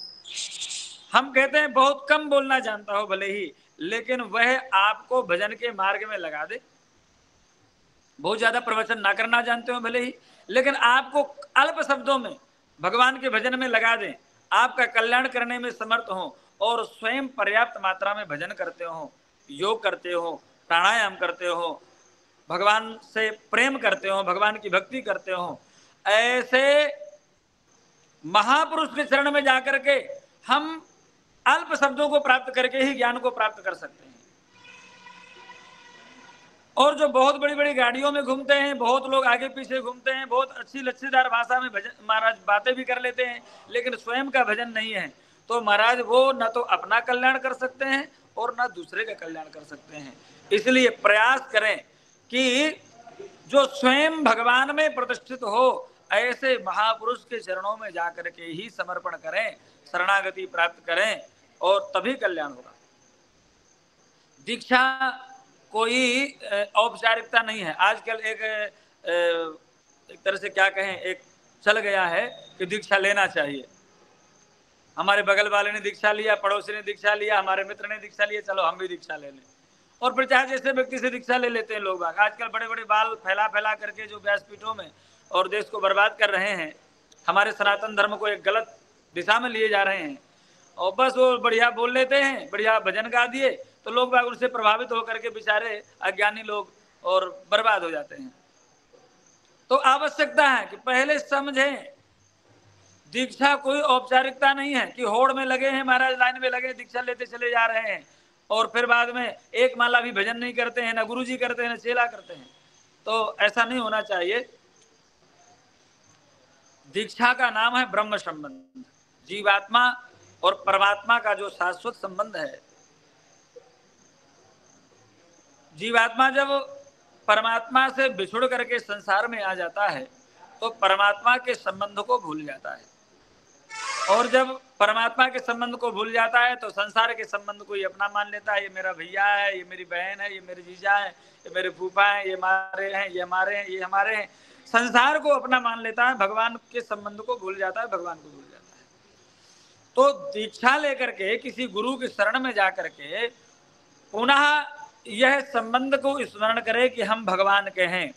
हम कहते हैं बहुत कम बोलना जानता हो भले ही, लेकिन वह आपको भजन के मार्ग में लगा दे। बहुत ज्यादा प्रवचन ना करना जानते हो भले ही, लेकिन आपको अल्प शब्दों में भगवान के भजन में लगा दें, आपका कल्याण करने में समर्थ हो और स्वयं पर्याप्त मात्रा में भजन करते हो, योग करते हो, प्राणायाम करते हो, भगवान से प्रेम करते हो, भगवान की भक्ति करते हो, ऐसे महापुरुष के चरण में जाकर के हम अल्प शब्दों को प्राप्त करके ही ज्ञान को प्राप्त कर सकते हैं। और जो बहुत बड़ी बड़ी गाड़ियों में घूमते हैं, बहुत लोग आगे पीछे घूमते हैं, बहुत अच्छी लच्छेदार भाषा में भजन महाराज बातें भी कर लेते हैं, लेकिन स्वयं का भजन नहीं है, तो महाराज वो न तो अपना कल्याण कर सकते हैं और न दूसरे का कल्याण कर सकते हैं। इसलिए प्रयास करें कि जो स्वयं भगवान में प्रतिष्ठित हो, ऐसे महापुरुष के चरणों में जाकर के ही समर्पण करें, शरणागति प्राप्त करें और तभी कल्याण होगा। दीक्षा कोई औपचारिकता नहीं है। आजकल एक तरह से क्या कहें, एक चल गया है कि दीक्षा लेना चाहिए। हमारे बगल वाले ने दीक्षा लिया, पड़ोसी ने दीक्षा लिया, हमारे मित्र ने दीक्षा लिया, चलो हम भी दीक्षा ले लें। और फिर चाहे जैसे व्यक्ति से दीक्षा ले लेते हैं लोग। आजकल बड़े बड़े बाल फैला फैला करके जो व्यासपीठों में और देश को बर्बाद कर रहे हैं, हमारे सनातन धर्म को एक गलत दिशा में लिए जा रहे हैं। और बस वो बढ़िया बोल लेते हैं, बढ़िया भजन गा दिए, तो लोग बाग उनसे प्रभावित होकर के बेचारे अज्ञानी लोग और बर्बाद हो जाते हैं। तो आवश्यकता है कि पहले समझें, दीक्षा कोई औपचारिकता नहीं है कि होड़ में लगे हैं महाराज, लाइन में लगे दीक्षा लेते चले जा रहे हैं और फिर बाद में एक माला भी भजन नहीं करते हैं, ना गुरुजी करते हैं, ना चेला करते हैं। तो ऐसा नहीं होना चाहिए। दीक्षा का नाम है ब्रह्म संबंध। जीवात्मा और परमात्मा का जो शाश्वत संबंध है, जीवात्मा जब परमात्मा से बिछुड़ करके संसार में आ जाता है तो परमात्मा के संबंध को भूल जाता है, और जब परमात्मा के संबंध को भूल जाता है तो संसार के संबंध को ही अपना मान लेता है। ये मेरा भैया है, ये मेरी बहन है, ये मेरे जीजा है, ये मेरे फूफा है, ये हमारे हैं, ये हमारे हैं, ये हमारे हैं। संसार को अपना मान लेता है, भगवान के संबंध को भूल जाता है, भगवान को भूल जाता है। तो दीक्षा लेकर के किसी गुरु के शरण में जाकर के पुनः यह संबंध को स्मरण करे कि हम भगवान के हैं,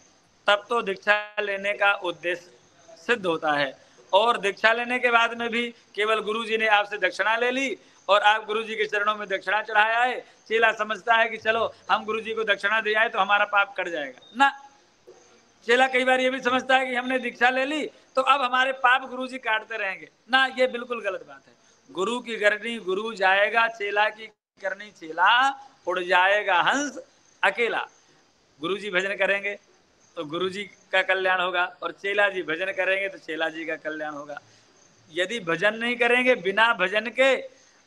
तब तो दीक्षा लेने का उद्देश्य सिद्ध होता है। और दीक्षा लेने के बाद में भी केवल गुरुजी ने आपसे दक्षिणा ले ली और आप गुरुजी के चरणों में दक्षिणा चढ़ाया है, चेला समझता है कि चलो हम गुरुजी को दक्षिणा दे आए तो हमारा पाप कट जाएगा ना। चेला कई बार ये भी समझता है कि हमने दीक्षा ले ली तो अब हमारे पाप गुरुजी काटते रहेंगे ना। ये बिल्कुल गलत बात है। गुरु की करनी गुरु जाएगा, चेला की करनी चेला उड़ जाएगा हंस अकेला। गुरुजी भजन करेंगे तो गुरुजी का कल्याण होगा और चेला जी भजन करेंगे तो चेला जी का कल्याण होगा। यदि भजन नहीं करेंगे, बिना भजन के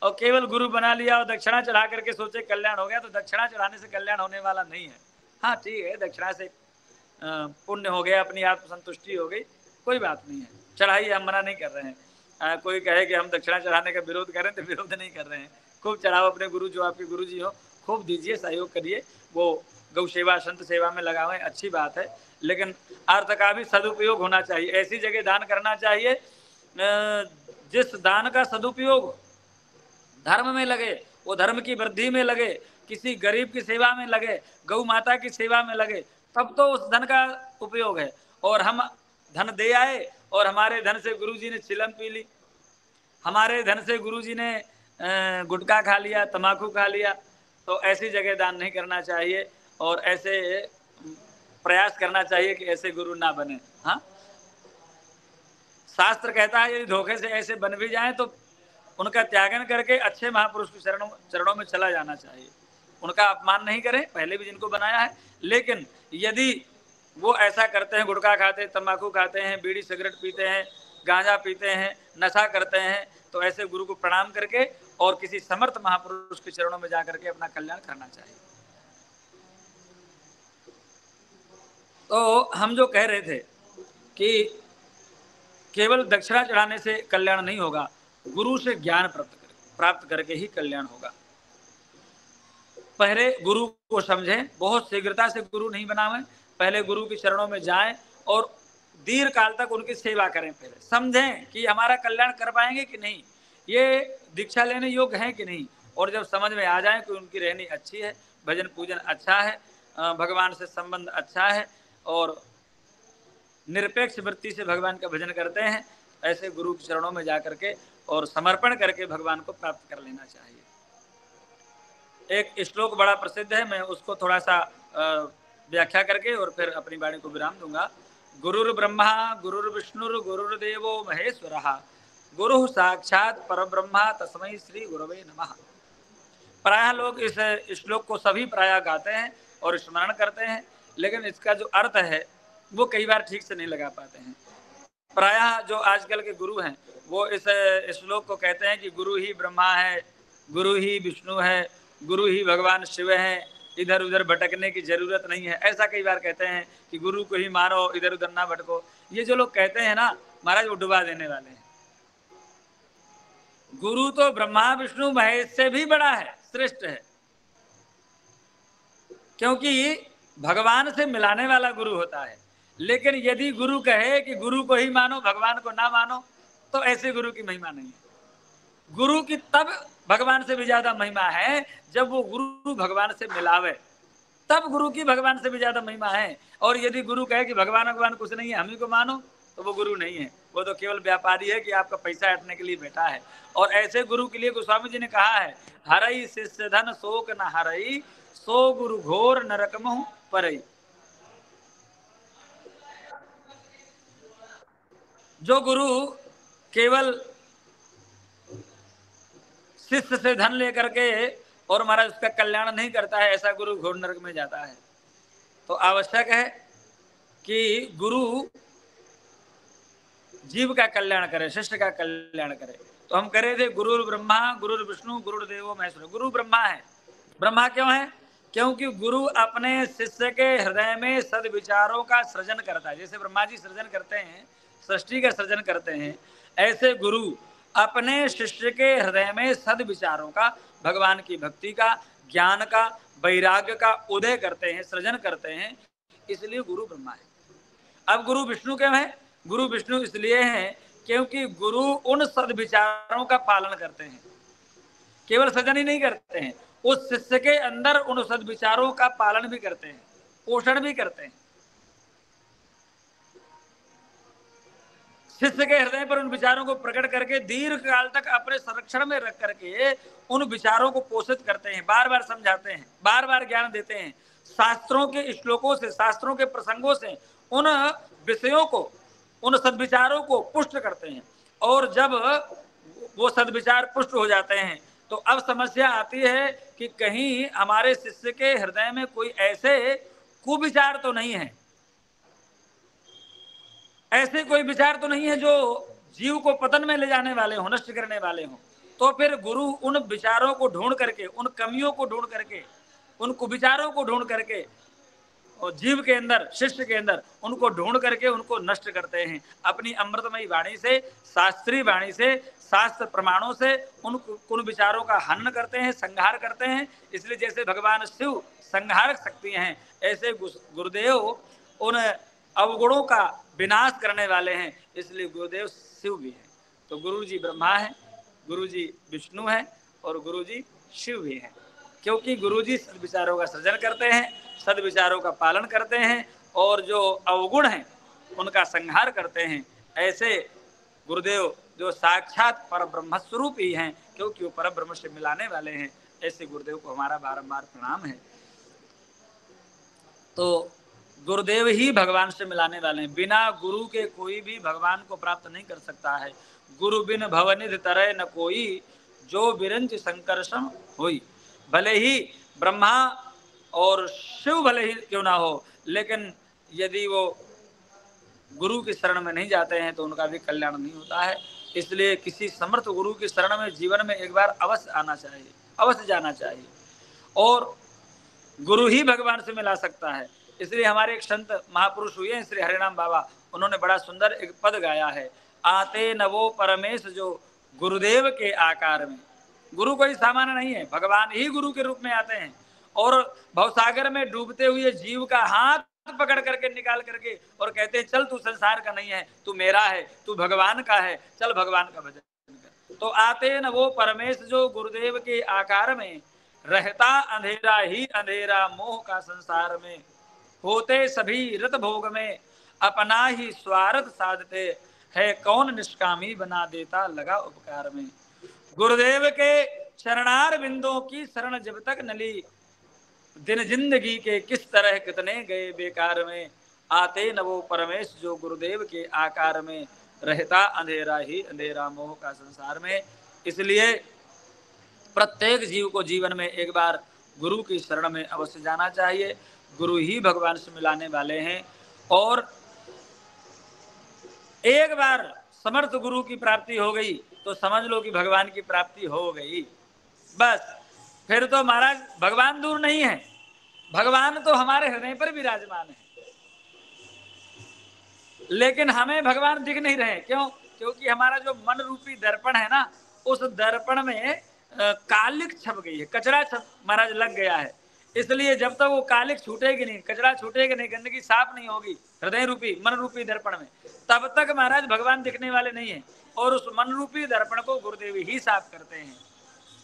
और केवल गुरु बना लिया और दक्षिणा चढ़ा करके सोचे कल्याण हो गया, तो दक्षिणा चढ़ाने से कल्याण होने वाला नहीं है। हाँ ठीक है, दक्षिणा से पुण्य हो गया, अपनी आत्म संतुष्टि हो गई, कोई बात नहीं है, चढ़ाइए, हम मना नहीं कर रहे हैं। कोई कहे कि हम दक्षिणा चढ़ाने का विरोध करें तो विरोध नहीं कर रहे हैं। खूब चढ़ाओ अपने गुरु, जो आपके गुरु जी हो, खूब दीजिए, सहयोग करिए, वो गौ सेवा संत सेवा में लगावें, अच्छी बात है, लेकिन अर्थ का भी सदुपयोग होना चाहिए। ऐसी जगह दान करना चाहिए जिस दान का सदुपयोग धर्म में लगे, वो धर्म की वृद्धि में लगे, किसी गरीब की सेवा में लगे, गौ माता की सेवा में लगे, तब तो उस धन का उपयोग है। और हम धन दे आए और हमारे धन से गुरुजी ने चिलम पी ली, हमारे धन से गुरुजी ने गुटखा खा लिया, तम्बाकू खा लिया, तो ऐसी जगह दान नहीं करना चाहिए और ऐसे प्रयास करना चाहिए कि ऐसे गुरु ना बने। हाँ, शास्त्र कहता है यदि धोखे से ऐसे बन भी जाएं तो उनका त्यागन करके अच्छे महापुरुष के चरणों में चला जाना चाहिए। उनका अपमान नहीं करें, पहले भी जिनको बनाया है, लेकिन यदि वो ऐसा करते हैं, गुटखा खाते हैं, तम्बाकू खाते हैं, बीड़ी सिगरेट पीते हैं, गांजा पीते हैं, नशा करते हैं, तो ऐसे गुरु को प्रणाम करके और किसी समर्थ महापुरुष के चरणों में जाकर के अपना कल्याण करना चाहिए। तो हम जो कह रहे थे कि केवल दक्षिणा चढ़ाने से कल्याण नहीं होगा, गुरु से ज्ञान प्राप्त करके ही कल्याण होगा। पहले गुरु को समझें, बहुत शीघ्रता से गुरु नहीं बनावें, पहले गुरु के चरणों में जाएं और दीर्घ काल तक उनकी सेवा करें, पहले समझें कि हमारा कल्याण कर पाएंगे कि नहीं, ये दीक्षा लेने योग्य है कि नहीं। और जब समझ में आ जाए कि उनकी रहनी अच्छी है, भजन पूजन अच्छा है, भगवान से संबंध अच्छा है और निरपेक्ष वृत्ति से भगवान का भजन करते हैं, ऐसे गुरु के चरणों में जाकर के और समर्पण करके भगवान को प्राप्त कर लेना चाहिए। एक श्लोक बड़ा प्रसिद्ध है, मैं उसको थोड़ा सा व्याख्या करके और फिर अपनी वाणी को विराम दूंगा। गुरुर्ब्रह्मा गुरुर्विष्णुर् गुरुर्देवो महेश्वरः गुरु साक्षात परब्रह्मा तस्मै श्री गुरवे नमः। प्रायः लोग इस श्लोक को सभी प्रायः गाते हैं और स्मरण करते हैं, लेकिन इसका जो अर्थ है वो कई बार ठीक से नहीं लगा पाते हैं। प्रायः जो आजकल के गुरु हैं वो इस श्लोक को कहते हैं कि गुरु ही ब्रह्मा है, गुरु ही विष्णु है, गुरु ही भगवान शिव है, इधर उधर भटकने की जरूरत नहीं है। ऐसा कई बार कहते हैं कि गुरु को ही मानो, इधर उधर ना भटको। ये जो लोग कहते हैं ना महाराज, वो डुबा देने वाले हैं। गुरु तो ब्रह्मा विष्णु महेश से भी बड़ा है, श्रेष्ठ है, क्योंकि भगवान से मिलाने वाला गुरु होता है। लेकिन यदि गुरु कहे कि गुरु को ही मानो, भगवान को ना मानो, तो ऐसे गुरु की महिमा नहीं है। गुरु की तब भगवान से भी ज्यादा महिमा है जब वो गुरु भगवान से मिलावे, तब गुरु की भगवान से भी ज्यादा महिमा है। और यदि गुरु कहे कि भगवान कुछ नहीं है, हम ही को मानो, तो वो गुरु नहीं है, वो तो केवल व्यापारी है कि आपका पैसा हटने के लिए बैठा है। और ऐसे गुरु के लिए गोस्वामी जी ने कहा है, हरई शिष्य धन शोक न हरई, सो गुरु घोर नरकमहु परई। जो गुरु केवल शिष्य से धन लेकर के और महाराज उसका कल्याण नहीं करता है, ऐसा गुरु घोर नरक में जाता है। तो आवश्यक है कि गुरु जीव का कल्याण करे, शिष्य का कल्याण करे। तो हम करे थे गुरु ब्रह्मा गुरु विष्णु गुरुदेवो महेश्वर। गुरु ब्रह्मा है। ब्रह्मा क्यों है? क्योंकि गुरु अपने शिष्य के हृदय में सद्विचारों का सृजन करता है। जैसे ब्रह्मा जी सृजन करते हैं, सृष्टि का सृजन करते हैं, ऐसे गुरु अपने शिष्य के हृदय में सद्विचारों का, भगवान की भक्ति का, ज्ञान का, वैराग्य का उदय करते हैं, सृजन करते हैं। इसलिए गुरु ब्रह्मा है। अब गुरु विष्णु क्यों है? गुरु विष्णु इसलिए हैं क्योंकि गुरु उन सद्विचारों का पालन करते हैं, केवल सृजन ही नहीं करते हैं, उस शिष्य के अंदर उन सद्विचारों का पालन भी करते हैं, पोषण भी करते हैं। शिष्य के हृदय पर उन विचारों को प्रकट करके दीर्घ काल तक अपने संरक्षण में रख करके उन विचारों को पोषित करते हैं, बार बार समझाते हैं, बार बार ज्ञान देते हैं। शास्त्रों के श्लोकों से, शास्त्रों के प्रसंगों से उन विषयों को, उन सद्विचारों को पुष्ट करते हैं। और जब वो सद्विचार पुष्ट हो जाते हैं तो अब समस्या आती है कि कहीं हमारे शिष्य के हृदय में कोई ऐसे कुविचार तो नहीं है, ऐसे कोई विचार तो नहीं है जो जीव को पतन में ले जाने वाले हो, नष्ट करने वाले हो। तो फिर गुरु उन विचारों को ढूंढ करके, उन कमियों को ढूंढ करके, उन कुविचारों को ढूंढ करके और जीव के अंदर, शिष्य के अंदर उनको ढूंढ करके उनको नष्ट करते हैं। अपनी अमृतमयी वाणी से, शास्त्रीय वाणी से, शास्त्र प्रमाणों से उन विचारों का हनन करते हैं, संहार करते हैं। इसलिए जैसे भगवान शिव संहारक शक्ति हैं, ऐसे गुरुदेव उन अवगुणों का विनाश करने वाले हैं। इसलिए गुरुदेव शिव भी हैं। तो गुरु जी ब्रह्मा है, गुरु जी विष्णु है और गुरु जी शिव भी हैं, क्योंकि गुरु जी सद्विचारों का सृजन करते हैं, सद्विचारों का पालन करते हैं और जो अवगुण हैं उनका संहार करते हैं। ऐसे गुरुदेव जो साक्षात पर ब्रह्म स्वरूप ही हैं, क्योंकि वो पर ब्रह्म से मिलाने वाले हैं, ऐसे गुरुदेव को हमारा बारंबार प्रणाम है। तो गुरुदेव ही भगवान से मिलाने वाले हैं। बिना गुरु के कोई भी भगवान को प्राप्त नहीं कर सकता है। गुरु बिन भवनिधि तरह न कोई, जो विरंच संकर्षण होई। भले ही ब्रह्मा और शिव भले ही क्यों ना हो, लेकिन यदि वो गुरु की शरण में नहीं जाते हैं तो उनका भी कल्याण नहीं होता है। इसलिए किसी समर्थ गुरु की शरण में जीवन में एक बार अवश्य आना चाहिए, अवश्य जाना चाहिए। और गुरु ही भगवान से मिला सकता है। इसलिए हमारे एक संत महापुरुष हुए हैं श्री हरिनाम बाबा, उन्होंने बड़ा सुंदर एक पद गाया है, आते नवो परमेश जो गुरुदेव के आकार में। गुरु कोई सामान्य नहीं है, भगवान ही गुरु के रूप में आते हैं और भवसागर में डूबते हुए जीव का हाथ पकड़ करके निकाल करके और कहते हैं चल तू संसार का नहीं है, तू मेरा है, तू भगवान का है, चल भगवान का भजन कर। तो आते न वो परमेश जो गुरुदेव के आकार में, रहता अंधेरा ही अंधेरा मोह का संसार में, होते सभी रत भोग में अपना ही स्वार्थ साधते, है कौन निष्कामी बना देता लगा उपकार में। गुरुदेव के चरणार बिंदों की शरण जब तक नली, दिन जिंदगी के किस तरह कितने गए बेकार में, आते न वो परमेश जो गुरुदेव के आकार में, रहता अंधेरा ही अंधेरा मोह का संसार में। इसलिए प्रत्येक जीव को जीवन में एक बार गुरु की शरण में अवश्य जाना चाहिए। गुरु ही भगवान से मिलाने वाले हैं, और एक बार समर्थ गुरु की प्राप्ति हो गई तो समझ लो कि भगवान की प्राप्ति हो गई। बस फिर तो महाराज भगवान दूर नहीं है, भगवान तो हमारे हृदय पर विराजमान है, लेकिन हमें भगवान दिख नहीं रहे। क्यों? क्योंकि हमारा जो मन रूपी दर्पण है ना, उस दर्पण में कालिक छप गई है, कचरा छप महाराज लग गया है। इसलिए जब तक वो कालिक छूटेगी नहीं, कचरा छूटेगी नहीं, गंदगी साफ नहीं होगी हृदय रूपी मन रूपी दर्पण में, तब तक महाराज भगवान दिखने वाले नहीं है। और उस मन रूपी दर्पण को गुरुदेव ही साफ करते हैं।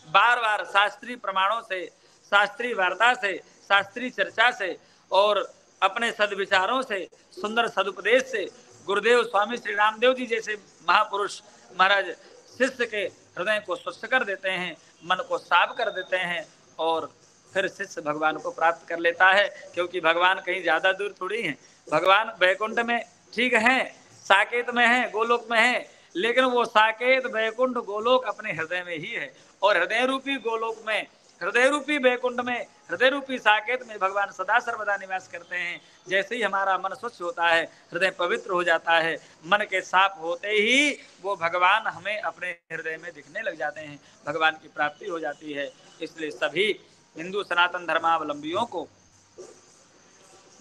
बार बार शास्त्रीय प्रमाणों से, शास्त्रीय वार्ता से, शास्त्रीय चर्चा से और अपने सद्विचारों से, सुंदर सदुपदेश से गुरुदेव स्वामी श्री रामदेव जी जैसे महापुरुष महाराज शिष्य के हृदय को स्वच्छ कर देते हैं, मन को साफ कर देते हैं, और फिर शिष्य भगवान को प्राप्त कर लेता है। क्योंकि भगवान कहीं ज्यादा दूर थोड़ी है, भगवान वैकुंठ में ठीक है, साकेत में है, गोलोक में है, लेकिन वो साकेत वैकुंठ गोलोक अपने हृदय में ही है। और हृदय रूपी गोलोक में, हृदय रूपी वैकुंठ में, हृदय रूपी साकेत में भगवान सदा सर्वदा निवास करते हैं। जैसे ही हमारा मन स्वच्छ होता है, हृदय पवित्र हो जाता है, मन के साफ होते ही वो भगवान हमें अपने हृदय में दिखने लग जाते हैं, भगवान की प्राप्ति हो जाती है। इसलिए सभी हिंदू सनातन धर्मावलंबियों को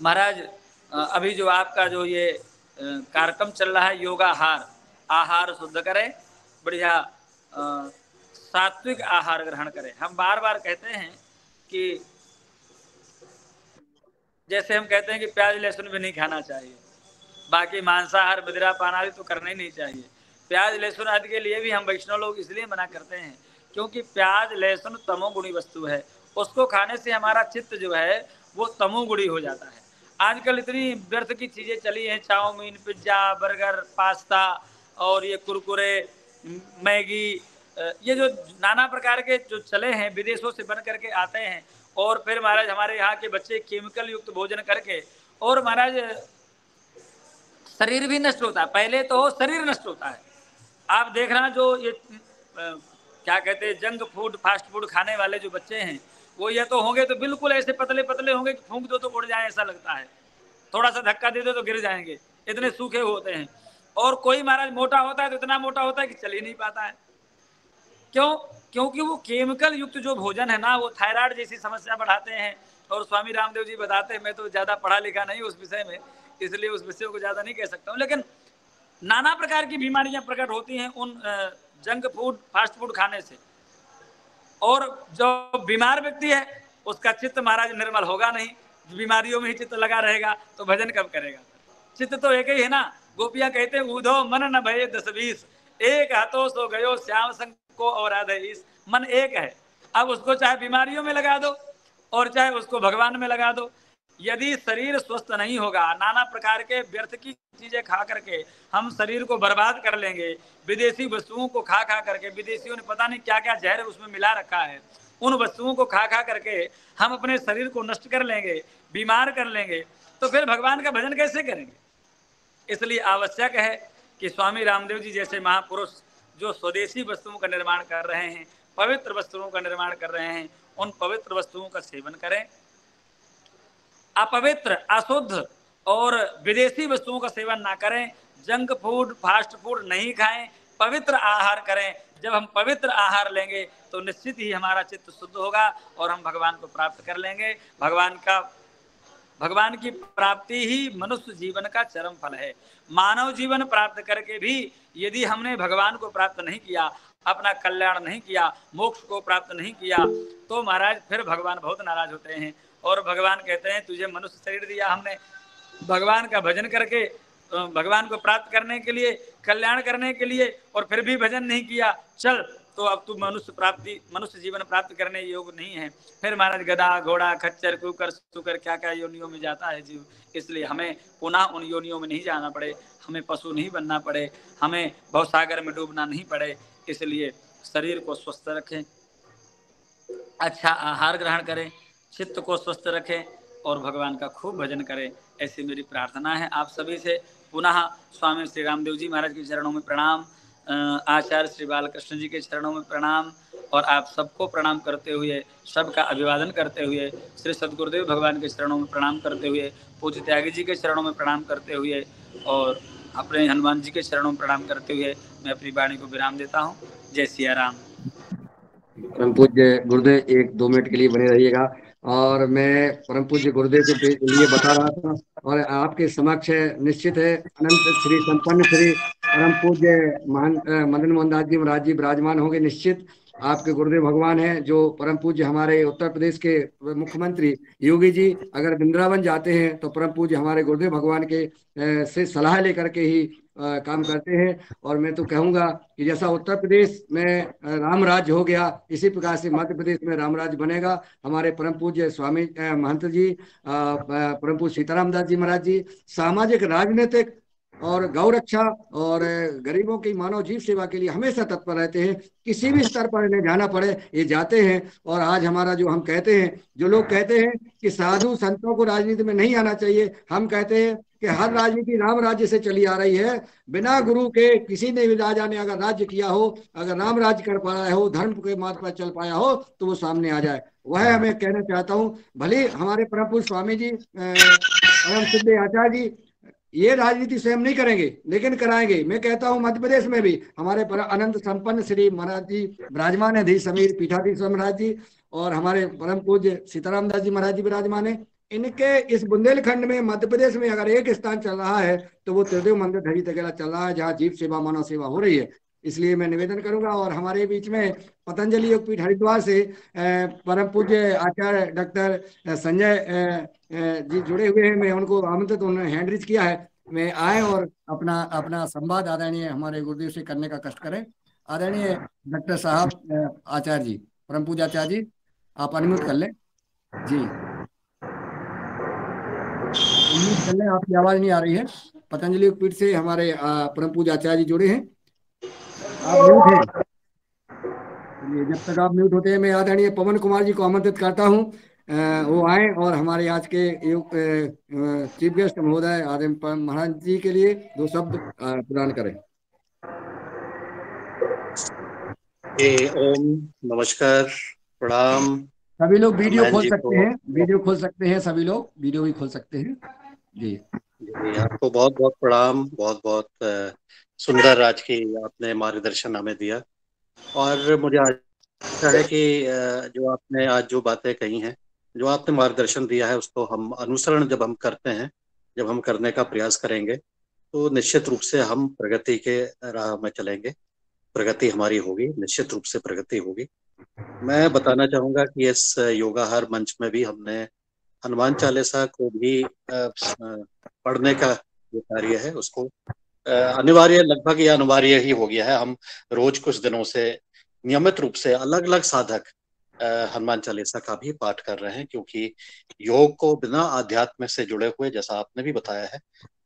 महाराज अभी जो आपका जो ये कार्यक्रम चल रहा है, योगाहार, आहार शुद्ध करें, बढ़िया सात्विक आहार ग्रहण करें। हम बार बार कहते हैं कि जैसे हम कहते हैं कि प्याज लहसुन भी नहीं खाना चाहिए, बाकी मांसाहार मदिरा पान आदि तो करना ही नहीं चाहिए। प्याज लहसुन आदि के लिए भी हम वैष्णव लोग इसलिए मना करते हैं क्योंकि प्याज लहसुन तमोगुणी वस्तु है, उसको खाने से हमारा चित्त जो है वो तमोगुणी हो जाता है। आजकल इतनी व्यर्थ की चीजें चली हैं, चाउमीन, पिज्जा, बर्गर, पास्ता और ये कुरकुरे, मैगी, ये जो नाना प्रकार के जो चले हैं विदेशों से बन करके आते हैं, और फिर महाराज हमारे यहाँ के बच्चे केमिकल युक्त भोजन करके, और महाराज शरीर भी नष्ट होता है। पहले तो शरीर नष्ट होता है। आप देखना जो ये क्या कहते हैं जंक फूड, फास्ट फूड खाने वाले जो बच्चे हैं, वो ये तो होंगे तो बिल्कुल ऐसे पतले पतले होंगे कि फूंक दो तो उड़ जाए ऐसा लगता है, थोड़ा सा धक्का दे दो तो गिर जाएंगे, इतने सूखे होते हैं। और कोई महाराज मोटा होता है तो इतना मोटा होता है कि चल ही नहीं पाता है। क्यों? क्योंकि वो केमिकल युक्त जो भोजन है ना, वो थायराइड जैसी समस्या बढ़ाते हैं। और स्वामी रामदेव जी बताते हैं, मैं तो ज्यादा पढ़ा लिखा नहीं उस विषय में, इसलिए उस विषय को ज्यादा नहीं कह सकता हूँ, लेकिन नाना प्रकार की बीमारियां प्रकट होती हैं उन जंक फूड, फास्ट फूड खाने से। और जो बीमार व्यक्ति है उसका चित्त महाराज निर्मल होगा नहीं, बीमारियों में ही चित्त लगा रहेगा तो भजन कब करेगा? चित्त तो एक ही है ना। गोपियां कहते हैं ऊधो मन न भये 10-20, एक हाथों सो गयो श्याम संग को और आधीश। मन एक है, अब उसको चाहे बीमारियों में लगा दो और चाहे उसको भगवान में लगा दो। यदि शरीर स्वस्थ नहीं होगा, नाना प्रकार के व्यर्थ की चीजें खा करके हम शरीर को बर्बाद कर लेंगे, विदेशी वस्तुओं को खा खा करके, विदेशियों ने पता नहीं क्या क्या जहर उसमें मिला रखा है, उन वस्तुओं को खा खा करके हम अपने शरीर को नष्ट कर लेंगे, बीमार कर लेंगे, तो फिर भगवान का भजन कैसे करेंगे? इसलिए आवश्यक है कि स्वामी रामदेव जी जैसे महापुरुष जो स्वदेशी वस्तुओं का निर्माण कर रहे हैं, पवित्र वस्तुओं का निर्माण कर रहे हैं, उन पवित्र वस्तुओं का सेवन करें। अपवित्र, अशुद्ध और विदेशी वस्तुओं का सेवन ना करें। जंक फूड, फास्ट फूड नहीं खाएं, पवित्र आहार करें। जब हम पवित्र आहार लेंगे तो निश्चित ही हमारा चित्त शुद्ध होगा और हम भगवान को प्राप्त कर लेंगे। भगवान की प्राप्ति ही मनुष्य जीवन का चरम फल है। मानव जीवन प्राप्त करके भी यदि हमने भगवान को प्राप्त नहीं किया, अपना कल्याण नहीं किया, मोक्ष को प्राप्त नहीं किया, तो महाराज फिर भगवान बहुत नाराज होते हैं। और भगवान कहते हैं तुझे मनुष्य शरीर दिया हमने, भगवान का भजन करके भगवान को प्राप्त करने के लिए, कल्याण करने के लिए, और फिर भी भजन नहीं किया, चल तो अब तू मनुष्य जीवन प्राप्त करने योग्य नहीं है। फिर महाराज गधा, घोड़ा, खच्चर, कुकर, सुकर, क्या क्या योनियों में जाता है जीव। इसलिए हमें पुनः उन योनियों में नहीं जाना पड़े, हमें पशु नहीं बनना पड़े, हमें भवसागर में डूबना नहीं पड़े। इसलिए शरीर को स्वस्थ रखें, अच्छा आहार ग्रहण करें, चित्त को स्वस्थ रखें और भगवान का खूब भजन करें। ऐसी मेरी प्रार्थना है आप सभी से। पुनः स्वामी श्री रामदेव जी महाराज के चरणों में प्रणाम, आचार्य श्री बालकृष्ण जी के चरणों में प्रणाम, और आप सबको प्रणाम करते हुए, सबका अभिवादन करते हुए, श्री सद्गुरुदेव भगवान के चरणों में प्रणाम करते हुए, पूज्य त्यागी जी के चरणों में प्रणाम करते हुए, और अपने हनुमान जी के चरणों में प्रणाम करते हुए मैं अपनी वाणी को विराम देता हूँ। जय सिया राम। परम पूज्य गुरुदेव 1-2 मिनट के लिए बने रहिएगा। और मैं परम पूज्य गुरुदेव के लिए बता रहा था, और आपके समक्ष निश्चित है अनंत श्री संपन्न श्री परम पूज्य मदन मोहन दास जी महाराज जी विराजमान होंगे। निश्चित आपके गुरुदेव भगवान हैं, जो परम पूज्य हमारे उत्तर प्रदेश के मुख्यमंत्री योगी जी अगर वृंदावन जाते हैं तो परम पूज्य हमारे गुरुदेव भगवान के से सलाह लेकर के ही काम करते हैं। और मैं तो कहूँगा कि जैसा उत्तर प्रदेश में राम राज्य हो गया, इसी प्रकार से मध्य प्रदेश में राम राज्य बनेगा। हमारे परम पूज्य स्वामी महंत जी, परम पूज्य सीताराम दास जी महाराज जी सामाजिक, राजनीतिक और गौ रक्षा और गरीबों की मानव जीव सेवा के लिए हमेशा तत्पर रहते हैं। किसी भी स्तर पर इन्हें जाना पड़े ये जाते हैं। और आज हमारा जो हम कहते हैं, जो लोग कहते हैं कि साधु संतों को राजनीति में नहीं आना चाहिए, हम कहते हैं कि हर राजनीति राम राज्य से चली आ रही है। बिना गुरु के किसी ने भी राजा ने अगर राज्य किया हो, अगर राम राज्य कर पाया हो, धर्म के मार्ग पर चल पाया हो, तो वो सामने आ जाए। वह हमें कहना चाहता हूँ। भले हमारे परम पूज्य स्वामी जी परम सिद्ध आचार्य जी ये राजनीति स्वयं नहीं करेंगे, लेकिन कराएंगे। मैं कहता हूं मध्य प्रदेश में भी हमारे अनंत संपन्न श्री महाराज जी विराजमान है, धी समीर पीठाधीश्वर महाराज जी, और हमारे परम पूज्य सीताराम दास जी महाराज जी विराजमान है। इनके इस बुंदेलखंड में, मध्य प्रदेश में अगर एक स्थान चल रहा है तो वो त्रिदेव मंदिर धरी तकेला चल रहा है, जहाँ जीव सेवा मानव सेवा हो रही है। इसलिए मैं निवेदन करूंगा। और हमारे बीच में पतंजलि योगपीठ हरिद्वार से परम पूज्य आचार्य डॉक्टर संजय जी जुड़े हुए हैं। मैं उनको आमंत्रित, उन्होंने हैंड रिच किया है, मैं आए और अपना संवाद आदरणीय हमारे गुरुदेव से करने का कष्ट करें। आदरणीय डॉक्टर साहब आचार्य जी, परम पूज्य आचार्य जी, आप अनम्यूट कर लें जी। अनम्यूट कर लें, आपकी आवाज नहीं आ रही है। पतंजलि योगपीठ से हमारे परम पूज्य आचार्य जी जुड़े हैं, आप म्यूट हैं। चलिए, जब तक आप म्यूट होते हैं मैं आदरणीय पवन कुमार जी को आमंत्रित करता हूँ, वो आए और हमारे आज के चीफ गेस्ट महोदय आदरणीय महाराज जी के लिए 2 शब्द प्रदान करें। ओम नमस्कार, प्रणाम। सभी लोग वीडियो खोल सकते हैं, वीडियो खोल सकते हैं, सभी लोग वीडियो भी खोल सकते हैं जी। आपको बहुत बहुत प्रणाम, बहुत बहुत सुंदर आज की आपने मार्गदर्शन हमें दिया। और मुझे आशा है कि जो आपने आज जो बातें कही हैं, जो आपने मार्गदर्शन दिया है, उसको हम अनुसरण जब हम करते हैं, जब हम करने का प्रयास करेंगे, तो निश्चित रूप से हम प्रगति के राह में चलेंगे। प्रगति हमारी होगी, निश्चित रूप से प्रगति होगी। मैं बताना चाहूंगा कि इस योगाहार मंच में भी हमने हनुमान चालीसा को भी पढ़ने का जो कार्य है उसको अनिवार्य, लगभग ये अनिवार्य ही हो गया है। हम रोज कुछ दिनों से नियमित रूप से अलग अलग साधक हनुमान चालीसा का भी पाठ कर रहे हैं, क्योंकि योग को बिना आध्यात्म से जुड़े हुए, जैसा आपने भी बताया है,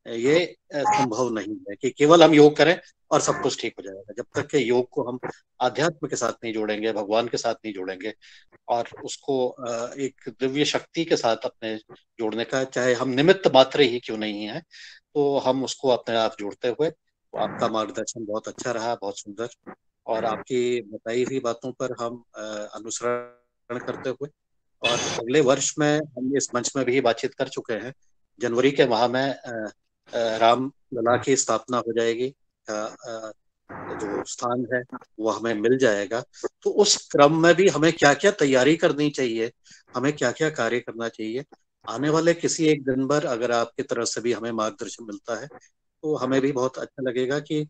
ये संभव नहीं है कि केवल हम योग करें और सब कुछ ठीक हो जाएगा। जब तक के योग को हम आध्यात्म के साथ नहीं जोड़ेंगे, भगवान के साथ नहीं जोड़ेंगे, और उसको एक दिव्य शक्ति के साथ अपने जोड़ने का, चाहे हम निमित्त मात्र ही क्यों नहीं है, तो हम उसको अपने आप जोड़ते हुए, तो आपका मार्गदर्शन बहुत अच्छा रहा, बहुत सुंदर, और आपकी बताई हुई बातों पर हम अनुसरण करते हुए, और अगले वर्ष में हम इस मंच में भी बातचीत कर चुके हैं, जनवरी के माह में राम लला की स्थापना हो जाएगी, जो स्थान है वो हमें मिल जाएगा। तो उस क्रम में भी हमें क्या क्या तैयारी करनी चाहिए, हमें क्या क्या कार्य करना चाहिए, आने वाले किसी एक दिन भर अगर आपकी तरफ से भी हमें मार्गदर्शन मिलता है तो हमें भी बहुत अच्छा लगेगा कि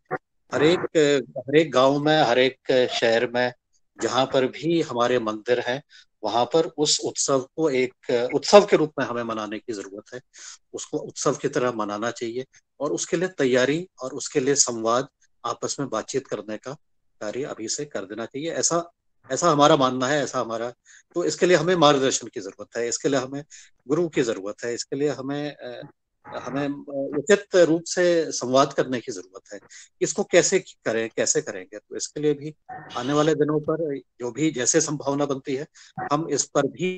हर एक गांव में, हर एक शहर में जहाँ पर भी हमारे मंदिर हैं, वहां पर उस उत्सव को एक उत्सव के रूप में हमें मनाने की जरूरत है। उसको उत्सव की तरह मनाना चाहिए और उसके लिए तैयारी और उसके लिए संवाद, आपस में बातचीत करने का कार्य अभी से कर देना चाहिए। ऐसा ऐसा हमारा मानना है, ऐसा हमारा। तो इसके लिए हमें मार्गदर्शन की जरूरत है, इसके लिए हमें गुरु की जरूरत है, इसके लिए हमें उचित रूप से संवाद करने की जरूरत है। इसको कैसे करें, कैसे करेंगे, तो इसके लिए भी आने वाले दिनों पर जो भी जैसे संभावना बनती है, हम इस पर भी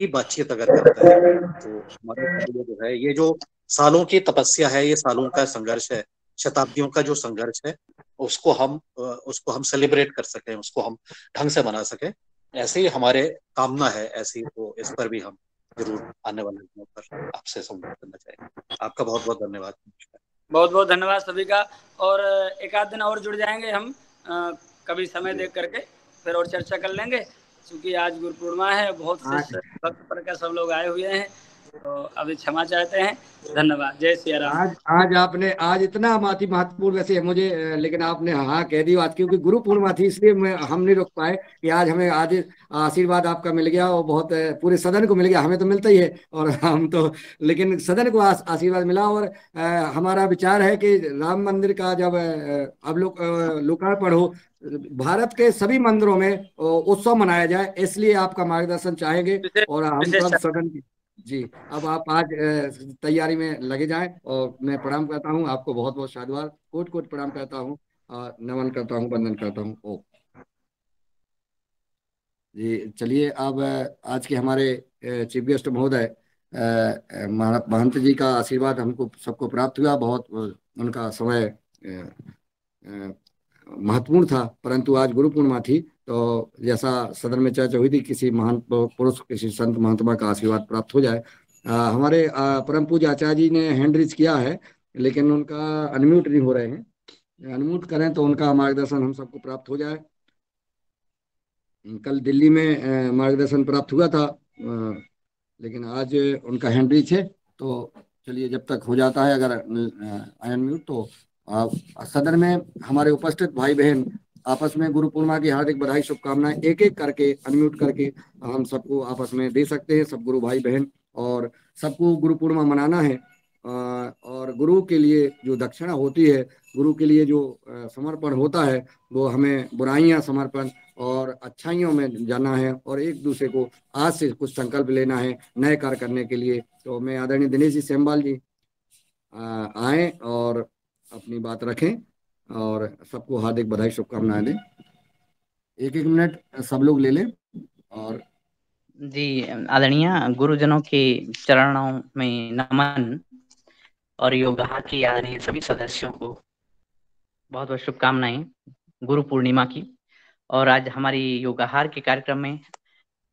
बातचीत अगर करते हैं तो हमारा कार्य जो है, ये जो सालों की तपस्या है, ये सालों का संघर्ष है, शताब्दियों का जो संघर्ष है, उसको हम सेलिब्रेट कर सकें, उसको हम ढंग से मना सकें, ऐसे ही हमारे कामना है। ऐसी तो इस पर भी हम जरूर आने वाले दिनों पर आपसे संवाद करना चाहेंगे। आपका बहुत बहुत धन्यवाद। बहुत बहुत धन्यवाद सभी का। और एक आध दिन और जुड़ जाएंगे हम, कभी समय देख करके फिर और चर्चा कर लेंगे, क्योंकि आज गुरु पूर्णिमा है, बहुत से भक्त पर सब लोग आए हुए हैं, तो अभी क्षमा चाहते हैं। धन्यवाद। जय सिया राम। आज इतना महत्वपूर्ण वैसे मुझे, लेकिन आपने हाँ कह दी बात, क्योंकि गुरु पूर्णिमा थी इसलिए हम नहीं रुक पाए कि आज हमें आज आशीर्वाद आपका मिल गया और बहुत पूरे सदन को मिल गया। हमें तो मिलता ही है और हम तो, लेकिन सदन को आशीर्वाद मिला। और हमारा विचार है कि राम मंदिर का जब अब लोकार्पण हो, भारत के सभी मंदिरों में उत्सव मनाया जाए, इसलिए आपका मार्गदर्शन चाहेंगे। और हम सब सदन की जी, अब आप आज तैयारी में लगे जाएं। और मैं प्रणाम करता हूं आपको, बहुत बहुत साधुवाद, कोट कोट प्रणाम करता हूं, नमन करता हूं, वंदन करता हूं। ओ जी, चलिए अब आज के हमारे चीफ गेस्ट महोदय महंत जी का आशीर्वाद हमको सबको प्राप्त हुआ। बहुत उनका समय महत्वपूर्ण था, परंतु आज गुरु पूर्णिमा थी, तो जैसा सदन में चर्चा हुई थी, किसी महान पुरुष, किसी संत महात्मा का आशीर्वाद प्राप्त हो जाए। हमारे परम पूज्य आचार्य जी ने हैंड रेज किया है, लेकिन उनका अनम्यूट नहीं हो रहे हैं। अनम्यूट करें तो उनका मार्गदर्शन हम सबको प्राप्त हो जाए। कल दिल्ली में मार्गदर्शन प्राप्त हुआ था, लेकिन आज उनका हैंड रेज है। तो चलिए, जब तक हो जाता है अगर अनम्यूट, तो सदन में हमारे उपस्थित भाई बहन आपस में गुरु पूर्णिमा की हार्दिक बधाई, शुभकामनाएं एक एक करके अनम्यूट करके हम सबको आपस में दे सकते हैं, सब गुरु भाई बहन। और सबको गुरु पूर्णिमा मनाना है। और गुरु के लिए जो दक्षिणा होती है, गुरु के लिए जो समर्पण होता है, वो हमें बुराइयां समर्पण और अच्छाइयों में जाना है और एक दूसरे को आज से कुछ संकल्प लेना है नए कार्य करने के लिए। तो मैं आदरणीय दिनेश जी सेमवाल जी आए और अपनी बात रखें और सबको हार्दिक बधाई शुभकामनाएं दें। एक एक मिनट सब लोग ले लें। और जी, आदरणीय गुरुजनों के चरणों में नमन और योगा की आदरणीय सभी सदस्यों को बहुत बहुत शुभकामनाएं गुरु पूर्णिमा की। और आज हमारी योगाहार के कार्यक्रम में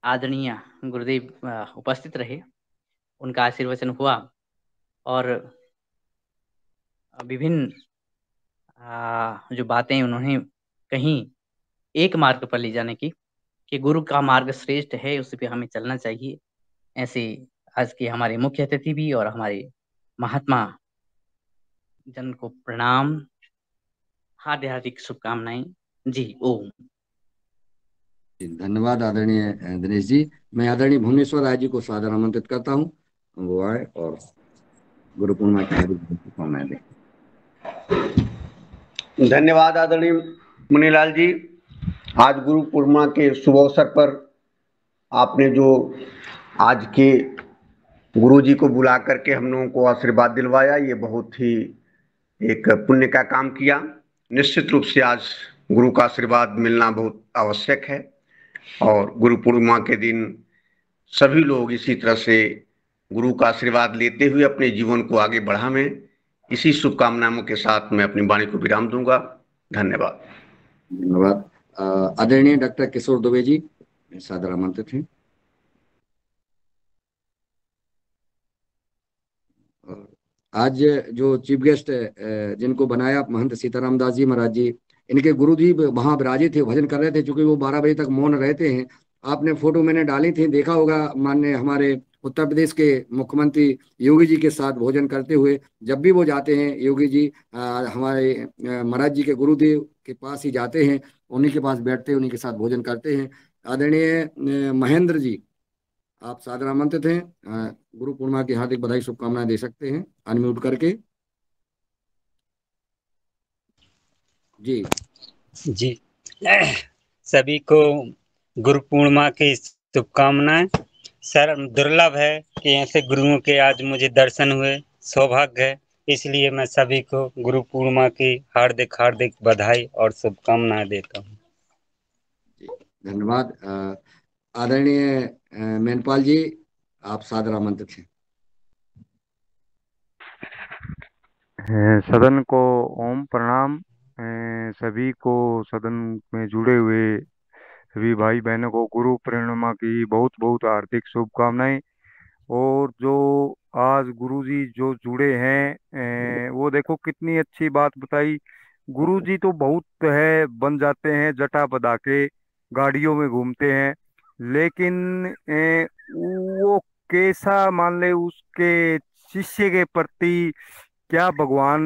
आदरणीय गुरुदेव उपस्थित रहे, उनका आशीर्वचन हुआ और विभिन्न जो बातें उन्होंने कहीं एक मार्ग पर ले जाने की, कि गुरु का मार्ग श्रेष्ठ है, उस पे हमें चलना चाहिए। ऐसे आज के हमारे मुख्य अतिथि भी और हमारे महात्मा जन को प्रणाम, हार्दिक शुभकामनाएं। जी, ओम। धन्यवाद आदरणीय दिनेश जी। मैं आदरणीय भुवनेश्वर राय जी को सादर आमंत्रित करता हूँ, वो आए और गुरु पूर्णिमा की हार्दिक शुभकामनाएं दें। धन्यवाद आदरणीय मुनीलाल जी। आज गुरु पूर्णिमा के शुभ अवसर पर आपने जो आज के गुरु जी को बुला करके हम लोगों को आशीर्वाद दिलवाया, ये बहुत ही एक पुण्य का काम किया। निश्चित रूप से आज गुरु का आशीर्वाद मिलना बहुत आवश्यक है और गुरु पूर्णिमा के दिन सभी लोग इसी तरह से गुरु का आशीर्वाद लेते हुए अपने जीवन को आगे बढ़ाएं। इसी शुभकामनाओं के साथ मैं अपनी वाणी को विराम दूंगा। धन्यवाद। धन्यवाद। आदरणीय डॉक्टर किशोर दुबे जी सादर आमंत्रित हैं। आज जो चीफ गेस्ट जिनको बनाया महंत सीताराम दास जी महाराज जी, इनके गुरु जी वहां विराजित थे, भजन कर रहे थे, क्योंकि वो 12 बजे तक मौन रहते हैं। आपने फोटो मैंने डाली थी, देखा होगा, माननीय हमारे उत्तर प्रदेश के मुख्यमंत्री योगी जी के साथ भोजन करते हुए। जब भी वो जाते हैं योगी जी हमारे महाराज जी के गुरुदेव के पास ही जाते हैं, उन्हीं के पास बैठते हैं, उन्हीं के साथ भोजन करते हैं। आदरणीय महेंद्र जी, आप सादर आमंत्रित हैं। गुरु पूर्णिमा की हार्दिक बधाई शुभकामनाएं दे सकते हैं अनम्यूट करके। जी जी सभी को गुरु पूर्णिमा की शुभकामनाएं। सर, दुर्लभ है कि ऐसे गुरुओं के आज मुझे दर्शन हुए, सौभाग्य है। इसलिए मैं सभी को गुरु पूर्णिमा की हार्दिक हार्दिक बधाई और शुभकामनाएं देता हूँ। धन्यवाद। आदरणीय मेनपाल जी, आप सादर आमंत्रित हैं। सदन को ओम प्रणाम। सभी को सदन में जुड़े हुए सभी भाई बहनों को गुरु पूर्णिमा की बहुत बहुत हार्दिक शुभकामनाएं। और जो आज गुरुजी जो जुड़े हैं वो देखो कितनी अच्छी बात बताई। गुरुजी तो बहुत है बन जाते हैं जटा बधा के, गाड़ियों में घूमते हैं, लेकिन वो कैसा मान ले उसके शिष्य के प्रति क्या भगवान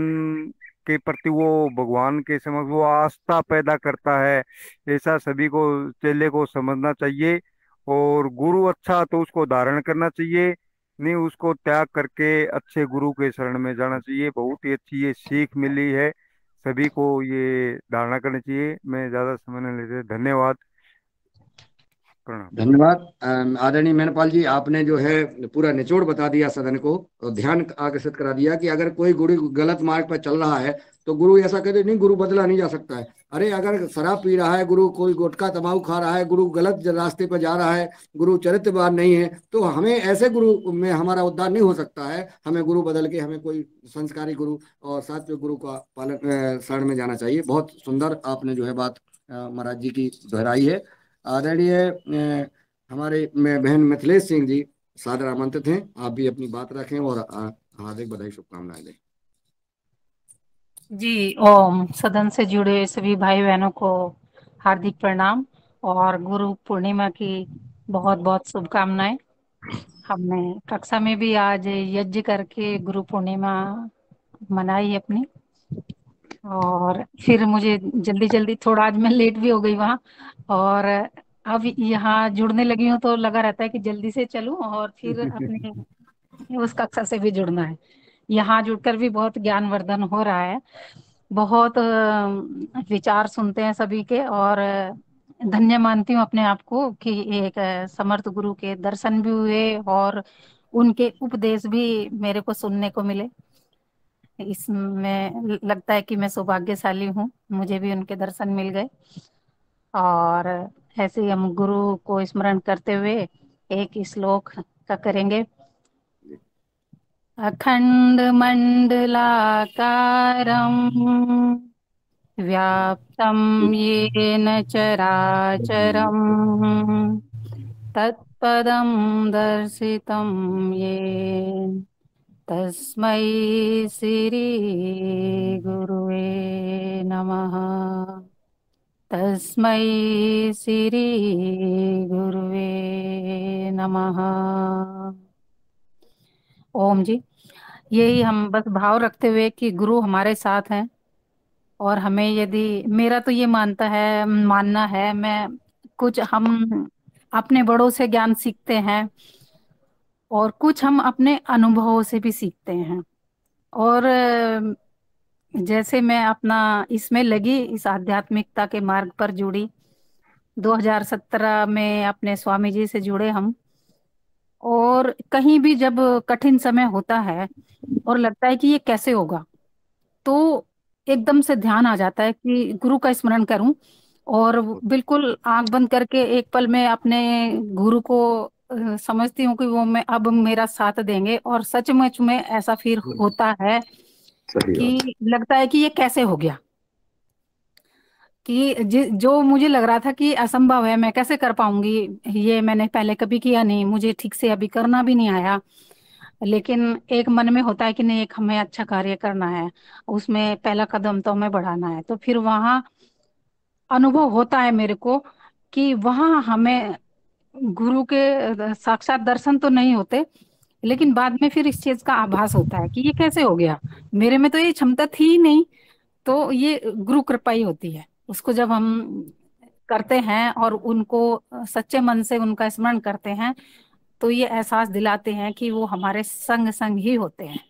के प्रति वो भगवान के समक्ष वो आस्था पैदा करता है, ऐसा सभी को चेले को समझना चाहिए। और गुरु अच्छा तो उसको धारण करना चाहिए, नहीं उसको त्याग करके अच्छे गुरु के शरण में जाना चाहिए। बहुत ही अच्छी ये सीख मिली है, सभी को ये धारणा करनी चाहिए। मैं ज्यादा समय नहीं लेते, धन्यवाद, प्रणाम। धन्यवाद। आदरणीय मेनपाल जी, आपने जो है पूरा निचोड़ बता दिया सदन को और ध्यान आकर्षित करा दिया कि अगर कोई गुरु गलत मार्ग पर चल रहा है तो गुरु ऐसा कहते नहीं गुरु बदला नहीं जा सकता है। अरे अगर शराब पी रहा है गुरु, कोई गुटखा तम्बाकू खा रहा है गुरु, गलत रास्ते पर जा रहा है गुरु, चरित्रवान नहीं है, तो हमें ऐसे गुरु में हमारा उद्धार नहीं हो सकता है। हमें गुरु बदल के हमें कोई संस्कारी गुरु और सात्विक गुरु का पालन शरण में जाना चाहिए। बहुत सुंदर आपने जो है बात महाराज जी की दोहराई है। आदरणीय हमारे बहन मिथिलेश सिंह जी सादर आमंत्रित हैं, आप भी अपनी बात रखें और हार्दिक बधाई शुभकामनाएं दें। जी, ओम। सदन से जुड़े सभी भाई बहनों को हार्दिक प्रणाम और गुरु पूर्णिमा की बहुत बहुत शुभकामनाएं। हमने कक्षा में भी आज यज्ञ करके गुरु पूर्णिमा मनाई अपनी, और फिर मुझे जल्दी जल्दी थोड़ा आज मैं लेट भी हो गई वहाँ, और अब यहाँ जुड़ने लगी हूँ तो लगा रहता है कि जल्दी से चलूं और फिर अपनी उस कक्षा से भी जुड़ना है। यहाँ जुड़कर भी बहुत ज्ञानवर्धन हो रहा है, बहुत विचार सुनते हैं सभी के, और धन्य मानती हूँ अपने आप को कि एक समर्थ गुरु के दर्शन भी हुए और उनके उपदेश भी मेरे को सुनने को मिले। इसमें लगता है कि मैं सौभाग्यशाली हूँ, मुझे भी उनके दर्शन मिल गए। और ऐसे ही हम गुरु को स्मरण करते हुए एक श्लोक का करेंगे। अखंड मंडलाकारं व्याप्तं येन चराचरं तत्पदं दर्शितं येन तस्मै श्री गुरुवे नमः। तस्मै श्री गुरुवे नमः। ओम जी। यही हम बस भाव रखते हुए कि गुरु हमारे साथ हैं, और हमें यदि मेरा तो ये मानना है मैं कुछ हम अपने बड़ों से ज्ञान सीखते हैं और कुछ हम अपने अनुभवों से भी सीखते हैं। और जैसे मैं अपना इसमें लगी, इस आध्यात्मिकता के मार्ग पर जुड़ी 2017 में अपने स्वामी जी से जुड़े हम, और कहीं भी जब कठिन समय होता है और लगता है कि ये कैसे होगा, तो एकदम से ध्यान आ जाता है कि गुरु का स्मरण करूं, और बिल्कुल आंख बंद करके एक पल में अपने गुरु को समझती हूँ कि वो मैं अब मेरा साथ देंगे, और सचमुच में ऐसा फिर होता है कि लगता है कि ये कैसे हो गया, कि जो मुझे लग रहा था कि असंभव है, मैं कैसे कर पाऊंगी, ये मैंने पहले कभी किया नहीं, मुझे ठीक से अभी करना भी नहीं आया, लेकिन एक मन में होता है कि नहीं, एक हमें अच्छा कार्य करना है, उसमें पहला कदम तो हमें बढ़ाना है। तो फिर वहाँ अनुभव होता है मेरे को कि वहाँ हमें गुरु के साक्षात दर्शन तो नहीं होते, लेकिन बाद में फिर इस चीज का आभास होता है कि ये कैसे हो गया, मेरे में तो ये क्षमता थी ही नहीं। तो ये गुरु कृपा ही होती है, उसको जब हम करते हैं और उनको सच्चे मन से उनका स्मरण करते हैं, तो ये एहसास दिलाते हैं कि वो हमारे संग संग ही होते हैं।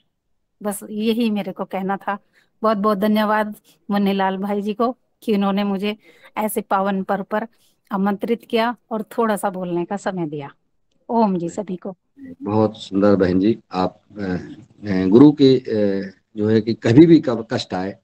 बस यही मेरे को कहना था। बहुत बहुत धन्यवाद मुन्नीलाल भाई जी को कि उन्होंने मुझे ऐसे पावन पर्व पर आमंत्रित किया और थोड़ा सा बोलने का समय दिया। ओम जी सभी को। बहुत सुंदर बहन जी। आप गुरु के जो है कि कभी भी कष्ट आए,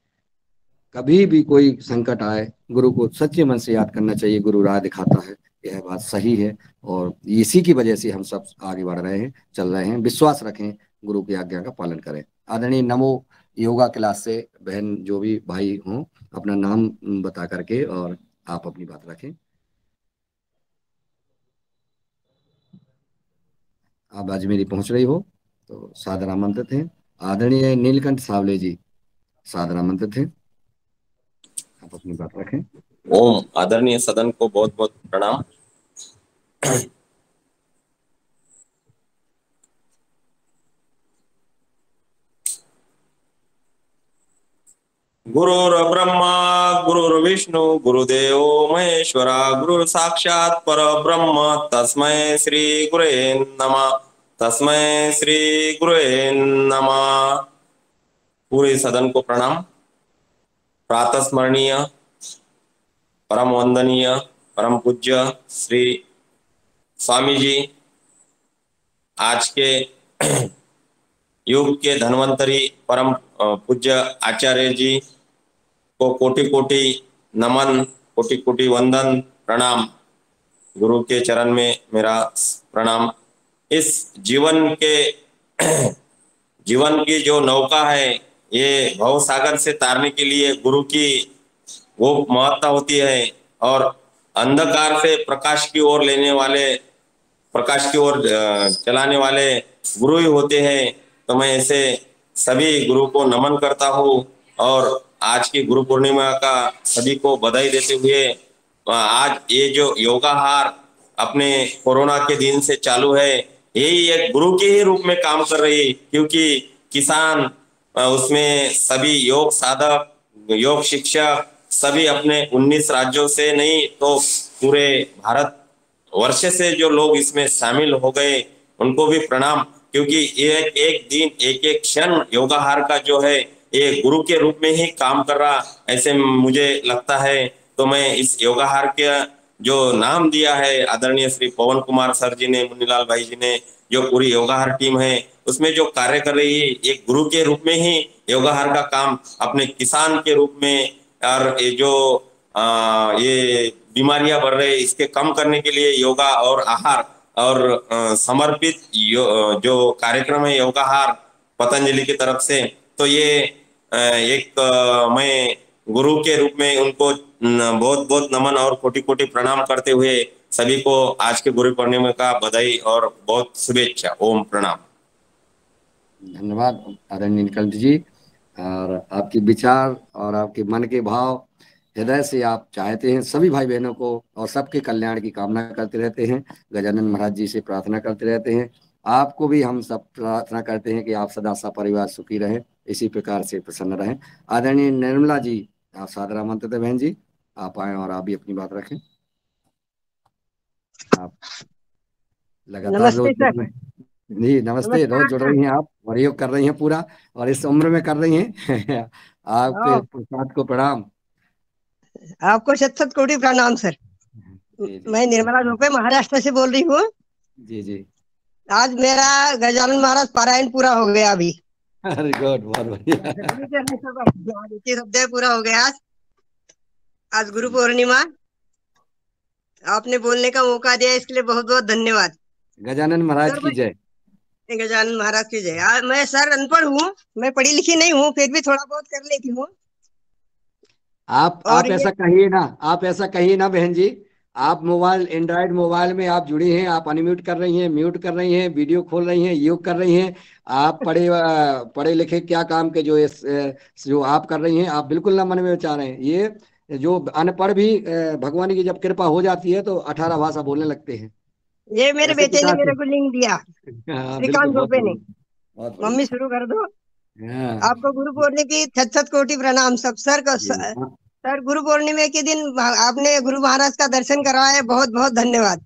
कभी भी कोई संकट आए, गुरु को सच्चे मन से याद करना चाहिए। गुरु राह दिखाता है, यह बात सही है और इसी की वजह से हम सब आगे बढ़ रहे हैं, चल रहे हैं। विश्वास रखें, गुरु की आज्ञा का पालन करें। आदरणीय नमो योगा क्लास से बहन जो भी भाई हों, अपना नाम बता करके और आप अपनी बात रखें। आप आज मेरी पहुंच रही हो तो सादर आमंत्रित हैं। आदरणीय नीलकंठ सावले जी सादर आमंत्रित हैं, आप अपनी बात रखें। ओम। आदरणीय सदन को बहुत बहुत प्रणाम। गुरुर्ब्रह्मा गुरुर्विष्णु गुरुदेव महेश्वरा गुरु साक्षात परब्रह्म तस्मै श्री गुरुवे नमः। तस्मै श्री गुरुवे नमः। पूरे सदन को प्रणाम। प्रातः स्मरणीय परम वंदनीय परम पूज्य श्री स्वामी जी, आज के युग के धन्वंतरी परम पूज्य आचार्य जी को कोटि कोटि नमन, कोटि कोटि वंदन, प्रणाम। गुरु के चरण में मेरा प्रणाम। इस जीवन की जो नौका है, ये भव सागर से तारने के लिए गुरु की वो महत्ता होती है और अंधकार से प्रकाश की ओर प्रकाश की ओर चलाने वाले गुरु ही होते हैं। तो मैं ऐसे सभी गुरु को नमन करता हूँ और आज की गुरु पूर्णिमा का सभी को बधाई देते हुए, आज ये जो योगाहार अपने कोरोना के दिन से चालू है, यही एक गुरु के ही रूप में काम कर रही है, क्योंकि किसान उसमें सभी योग साधक, योग शिक्षक सभी अपने 19 राज्यों से नहीं तो पूरे भारत वर्ष से जो लोग इसमें शामिल हो गए, उनको भी प्रणाम। क्योंकि ये एक दिन एक एक क्षण योगाहार का जो है ये गुरु के रूप में ही काम कर रहा, ऐसे मुझे लगता है। तो मैं इस योगाहार के जो नाम दिया है आदरणीय श्री पवन कुमार सर जी ने, मुन्नीलाल भाई जी ने, जो पूरी योगाहार टीम है उसमें जो कार्य कर रही है, एक गुरु के रूप में ही योगाहार का काम अपने किसान के रूप में, और ये जो ये बीमारियां बढ़ रही है इसके कम करने के लिए योगा और आहार और समर्पित जो कार्यक्रम है योगाहार पतंजलि की तरफ से, तो ये एक मैं गुरु के रूप में उनको बहुत बहुत नमन और कोटि कोटि प्रणाम करते हुए सभी को आज के गुरु पूर्णिमा का बधाई और बहुत शुभेच्छा। ओम प्रणाम। धन्यवाद आदरणीय नीलकंठ जी। और आपके विचार और आपके मन के भाव हृदय से आप चाहते हैं सभी भाई बहनों को और सबके कल्याण की कामना करते रहते हैं। गजानन महाराज जी से प्रार्थना करते रहते हैं। आपको भी हम सब प्रार्थना करते हैं कि आप सदा सपरिवार सुखी रहें, इसी प्रकार से प्रसन्न रहें। आदरणीय निर्मला जी, आप सादर आमंत्रित है बहन जी, आप आए और आप भी अपनी बात रखें। आप लगातार रोज जी नमस्ते, रोज जुड़ रही हैं आप और योग कर रही हैं पूरा, और इस उम्र में कर रही हैं। आपके प्रसाद को प्रणाम। आपको शत शत कोटि प्रणाम सर। मैं निर्मला रुपए महाराष्ट्र से बोल रही हूँ। जी जी। आज मेरा गजानन महाराज पारायण पूरा हो गया अभी। अरे गुड, बहुत बढ़िया। अध्याय पूरा हो गया आज गुरु पूर्णिमा। आपने बोलने का मौका दिया, इसके लिए बहुत बहुत धन्यवाद। गजानन महाराज की जय। गजानन महाराज की जय। मैं सर अनपढ़ हूँ, मैं पढ़ी लिखी नहीं हूँ, फिर भी थोड़ा बहुत कर लेती हूँ। आप ऐसा कहिए ना, आप ऐसा कहिए ना बहन जी। आप मोबाइल, एंड्रॉइड मोबाइल में आप जुड़ी हैं, आप अनम्यूट कर रही हैं, म्यूट कर रही हैं, वीडियो खोल रही हैं, योग कर रही हैं। आप पढ़े लिखे क्या काम के जो आप कर रही हैं, आप बिल्कुल ना मन में विचार रहे हैं। ये जो अनपढ़ भी भगवान की जब कृपा हो जाती है तो 18 भाषा बोलने लगते हैं। ये मेरे बेटे ने मेरे को लिंक दिया, श्रीकांत रुपए ने। मम्मी शुरू कर दो। आपको गुरु पूर्णिमा की छत छत कोटि प्रणाम सब सर का। सर गुरु पूर्णिमा के दिन आपने गुरु महाराज का दर्शन करवाया, बहुत बहुत धन्यवाद।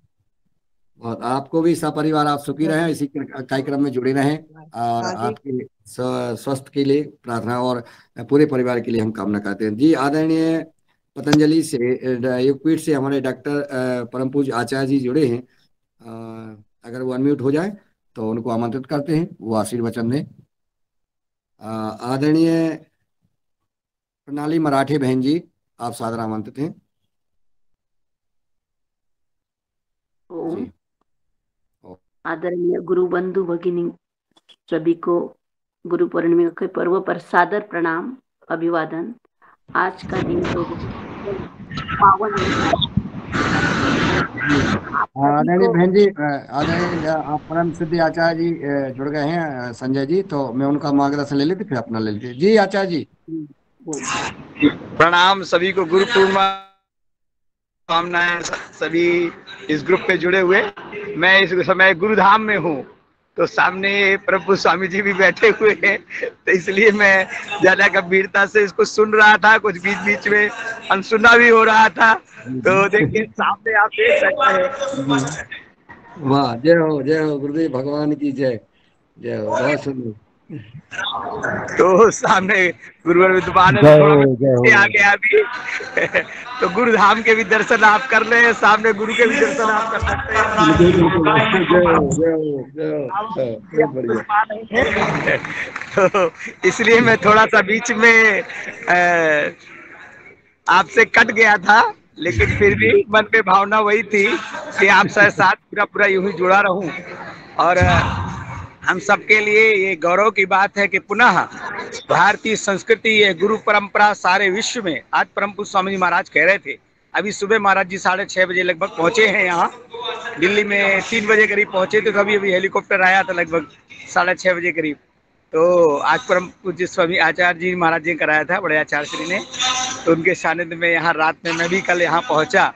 और आपको भी सपरिवार आप सुखी रहें, इसी कार्यक्रम में जुड़े रहें और आपके स्वस्थ के लिए प्रार्थना और पूरे परिवार के लिए हम कामना करते हैं। जी, आदरणीय पतंजलि से योगपीठ से हमारे डॉक्टर परम पूज्य आचार्य जी जुड़े हैं, अगर वो अनम्यूट हो जाए तो उनको आमंत्रित करते हैं, वो आशीर्वचन दें। आदरणीय प्रणाली मराठे बहन जी, आप सादर आमंत्रित हैं। ओम। आदरणीय गुरु बंधु भगिनी सभी को गुरु पूर्णिमा के पर्व पर सादर प्रणाम, अभिवादन। आज का दिन तो पावन है। आदरणीय बहन जी, आदरणीय आप परम सिद्धि आचार्य जी जुड़ गए हैं, संजय जी, तो मैं उनका मार्गदर्शन ले लेते फिर अपना ले लेते। जी आचार्य जी। प्रणाम सभी को, गुरु पूर्णिमा कामनाएं सभी इस ग्रुप में जुड़े हुए। मैं इस समय गुरुधाम में हूँ, तो सामने प्रभु स्वामी जी भी बैठे हुए हैं, तो इसलिए मैं ज्यादा गंभीरता से इसको सुन रहा था, कुछ बीच बीच में अनसुना भी हो रहा था। तो देखिए सामने आप देख सकते हैं। वाह, जय हो गुरुदेव भगवान की जय, जय हो, बहुत सुंदर। तो सामने गुरुवर विद्वान थोड़ा आगे अभी तो गुरुधाम के भी दर्शन आप कर ले, सामने गुरु के भी दर्शन आप कर सकते हैं। तो इसलिए मैं थोड़ा सा बीच में आपसे कट गया था, लेकिन फिर भी मन में भावना वही थी कि आप साथ पूरा यूं ही जुड़ा रहूं। और हम सबके लिए ये गौरव की बात है कि पुनः भारतीय संस्कृति, ये गुरु परंपरा सारे विश्व में, आज परम पूज्य स्वामी जी महाराज कह रहे थे, अभी सुबह महाराज जी 6:30 बजे लगभग पहुंचे हैं यहाँ। दिल्ली में 3 बजे करीब पहुंचे थे, तो अभी हेलीकॉप्टर आया था लगभग 6:30 बजे करीब। तो आज परम पूज्य स्वामी आचार्य जी महाराज जी कराया था, बड़े आचार्य श्री ने, तो उनके सानिध्य में यहाँ रात में मैं भी कल यहाँ पहुंचा।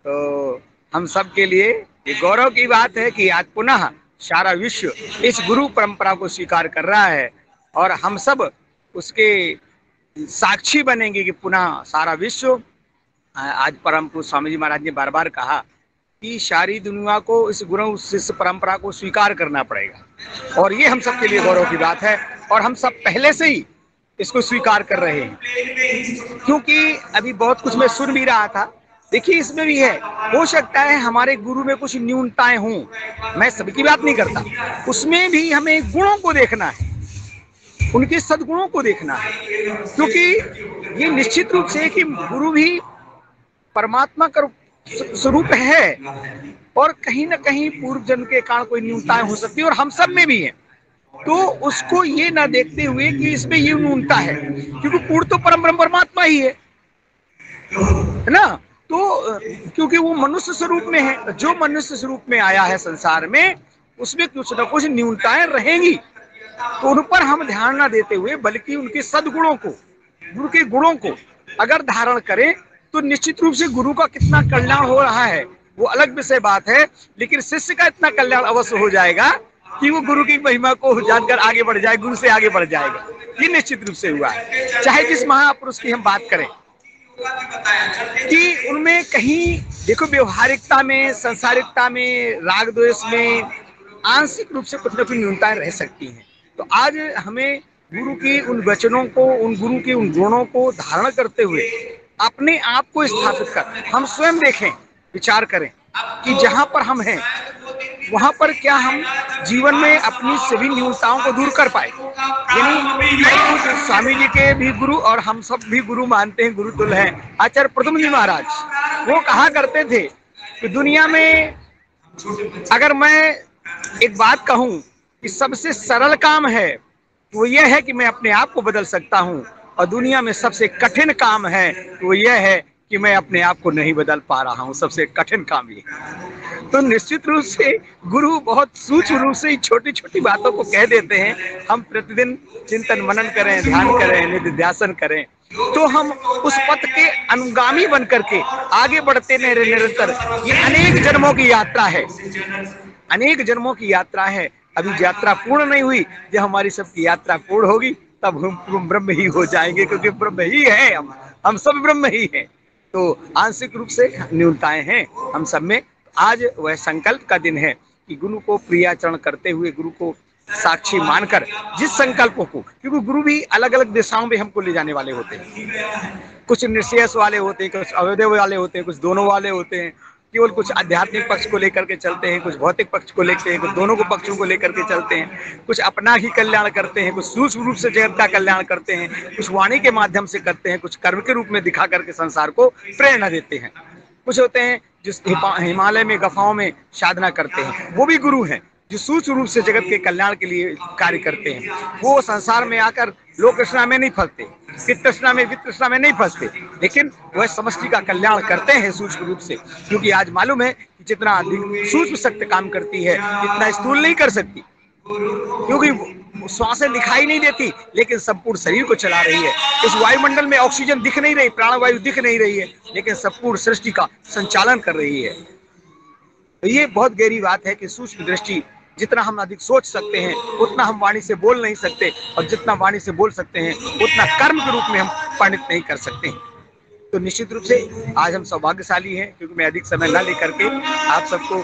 तो हम सब के लिए ये गौरव की बात है कि आज पुनः सारा विश्व इस गुरु परंपरा को स्वीकार कर रहा है, और हम सब उसके साक्षी बनेंगे कि पुनः सारा विश्व, आज परम पूज्य स्वामी जी महाराज ने बार बार कहा कि सारी दुनिया को इस गुरु शिष्य परंपरा को स्वीकार करना पड़ेगा, और ये हम सब के लिए गौरव की बात है। और हम सब पहले से ही इसको स्वीकार कर रहे हैं, क्योंकि अभी बहुत कुछ मैं सुन भी रहा था। देखिए इसमें भी है, हो सकता है हमारे गुरु में कुछ न्यूनताएं हों, मैं सबकी बात नहीं करता, उसमें भी हमें गुणों को देखना है, उनके सद्गुणों को देखना है, क्योंकि ये निश्चित रूप से कि गुरु भी परमात्मा का स्वरूप है, और कहीं ना कहीं पूर्व जन्म के कारण कोई न्यूनताएं हो सकती है, और हम सब में भी है। तो उसको ये ना देखते हुए कि इसमें ये न्यूनता है, क्योंकि पूर्ण तो परम परमात्मा ही है ना। तो क्योंकि वो मनुष्य स्वरूप में है, जो मनुष्य स्वरूप में आया है संसार में, उसमें कुछ न कुछ न्यूनताएं रहेंगी, तो उन पर हम ध्यान ना देते हुए बल्कि उनके सद्गुणों को, गुरु के गुणों को अगर धारण करें, तो निश्चित रूप से गुरु का कितना कल्याण हो रहा है वो अलग विषय बात है, लेकिन शिष्य का इतना कल्याण अवश्य हो जाएगा कि वो गुरु की महिमा को जानकर आगे बढ़ जाए, गुरु से आगे बढ़ जाएगा। ये निश्चित रूप से हुआ है। चाहे जिस महापुरुष की हम बात करें कि उनमें कहीं देखो व्यवहारिकता में, संसारिकता में, राग द्वेष में आंशिक रूप से कुछ न कुछ न्यूनताएं रह सकती हैं। तो आज हमें गुरु की उन वचनों को, उन गुरु के उन गुणों को धारण करते हुए अपने आप को स्थापित कर हम स्वयं देखें, विचार करें कि जहां पर हम हैं वहां पर क्या हम जीवन में अपनी सभी न्यूनताओं को दूर कर पाए। यानी स्वामी जी के भी गुरु और हम सब भी गुरु मानते हैं, गुरु तुल्य हैं आचार्य प्रथम जी महाराज। वो कहा करते थे कि दुनिया में अगर मैं एक बात कहूं कि सबसे सरल काम है वो यह है कि मैं अपने आप को बदल सकता हूं, और दुनिया में सबसे कठिन काम है वो यह है कि मैं अपने आप को नहीं बदल पा रहा हूं। सबसे कठिन काम ये। तो निश्चित रूप से गुरु बहुत सूक्ष्म रूप से छोटी छोटी बातों को कह देते हैं। हम प्रतिदिन चिंतन मनन करें, ध्यान करें, निधिध्यासन करें, तो हम उस पथ के अनुगामी बन करके आगे बढ़ते निरंतर। ये अनेक जन्मों की यात्रा है, अनेक जन्मों की यात्रा है। अभी यात्रा पूर्ण नहीं हुई, जब हमारी सबकी यात्रा पूर्ण होगी तब हम ब्रह्म ही हो जाएंगे, क्योंकि ब्रह्म ही है हम। हम सब ब्रह्म ही हैं। तो आंशिक रूप से न्यूनताएं हैं हम सब में। आज वह संकल्प का दिन है कि गुरु को प्रियाचरण करते हुए, गुरु को साक्षी मानकर जिस संकल्पों को, क्योंकि गुरु भी अलग अलग दिशाओं में हमको ले जाने वाले होते हैं। कुछ निश्चयस वाले होते हैं, कुछ अवैध वाले होते हैं, कुछ दोनों वाले होते हैं। केवल कुछ आध्यात्मिक पक्ष को लेकर के चलते हैं, कुछ भौतिक पक्ष को लेते हैं, कुछ दोनों को पक्षों को लेकर के चलते हैं। कुछ अपना ही कल्याण करते हैं, कुछ सूक्ष्म रूप से जगत का कल्याण करते हैं, कुछ वाणी के माध्यम से करते हैं, कुछ कर्म के रूप में दिखा करके संसार को प्रेरणा देते हैं। कुछ होते हैं जिस हिमालय में गफाओं में साधना करते हैं, वो भी गुरु हैं जो सूक्ष्म रूप से जगत के कल्याण के लिए कार्य करते हैं। वो संसार में आकर लोक तृष्णा में नहीं फंसते, चित्त तृष्णा में, वित्त तृष्णा में नहीं फंसते, लेकिन वह समष्टि का कल्याण करते हैं सूक्ष्म रूप से। क्योंकि आज मालूम है कि जितना अधिक सूक्ष्म शक्ति काम करती है, इतना स्थूल नहीं कर सकती, क्योंकि श्वासें दिखाई नहीं देती, लेकिन संपूर्ण शरीर को चला रही है। इस वायुमंडल में ऑक्सीजन दिख नहीं रही, प्राणवायु दिख नहीं रही है, लेकिन संपूर्ण सृष्टि का संचालन कर रही है। तो ये बहुत गहरी बात है कि सूक्ष्म दृष्टि जितना हम अधिक सोच सकते हैं, उतना हम वाणी से बोल नहीं सकते, और जितना वाणी से बोल सकते हैं, उतना कर्म के रूप में हम परिणित नहीं कर सकते। तो निश्चित रूप से आज हम सौभाग्यशाली हैं, क्योंकि मैं अधिक समय न लेकर के आप सबको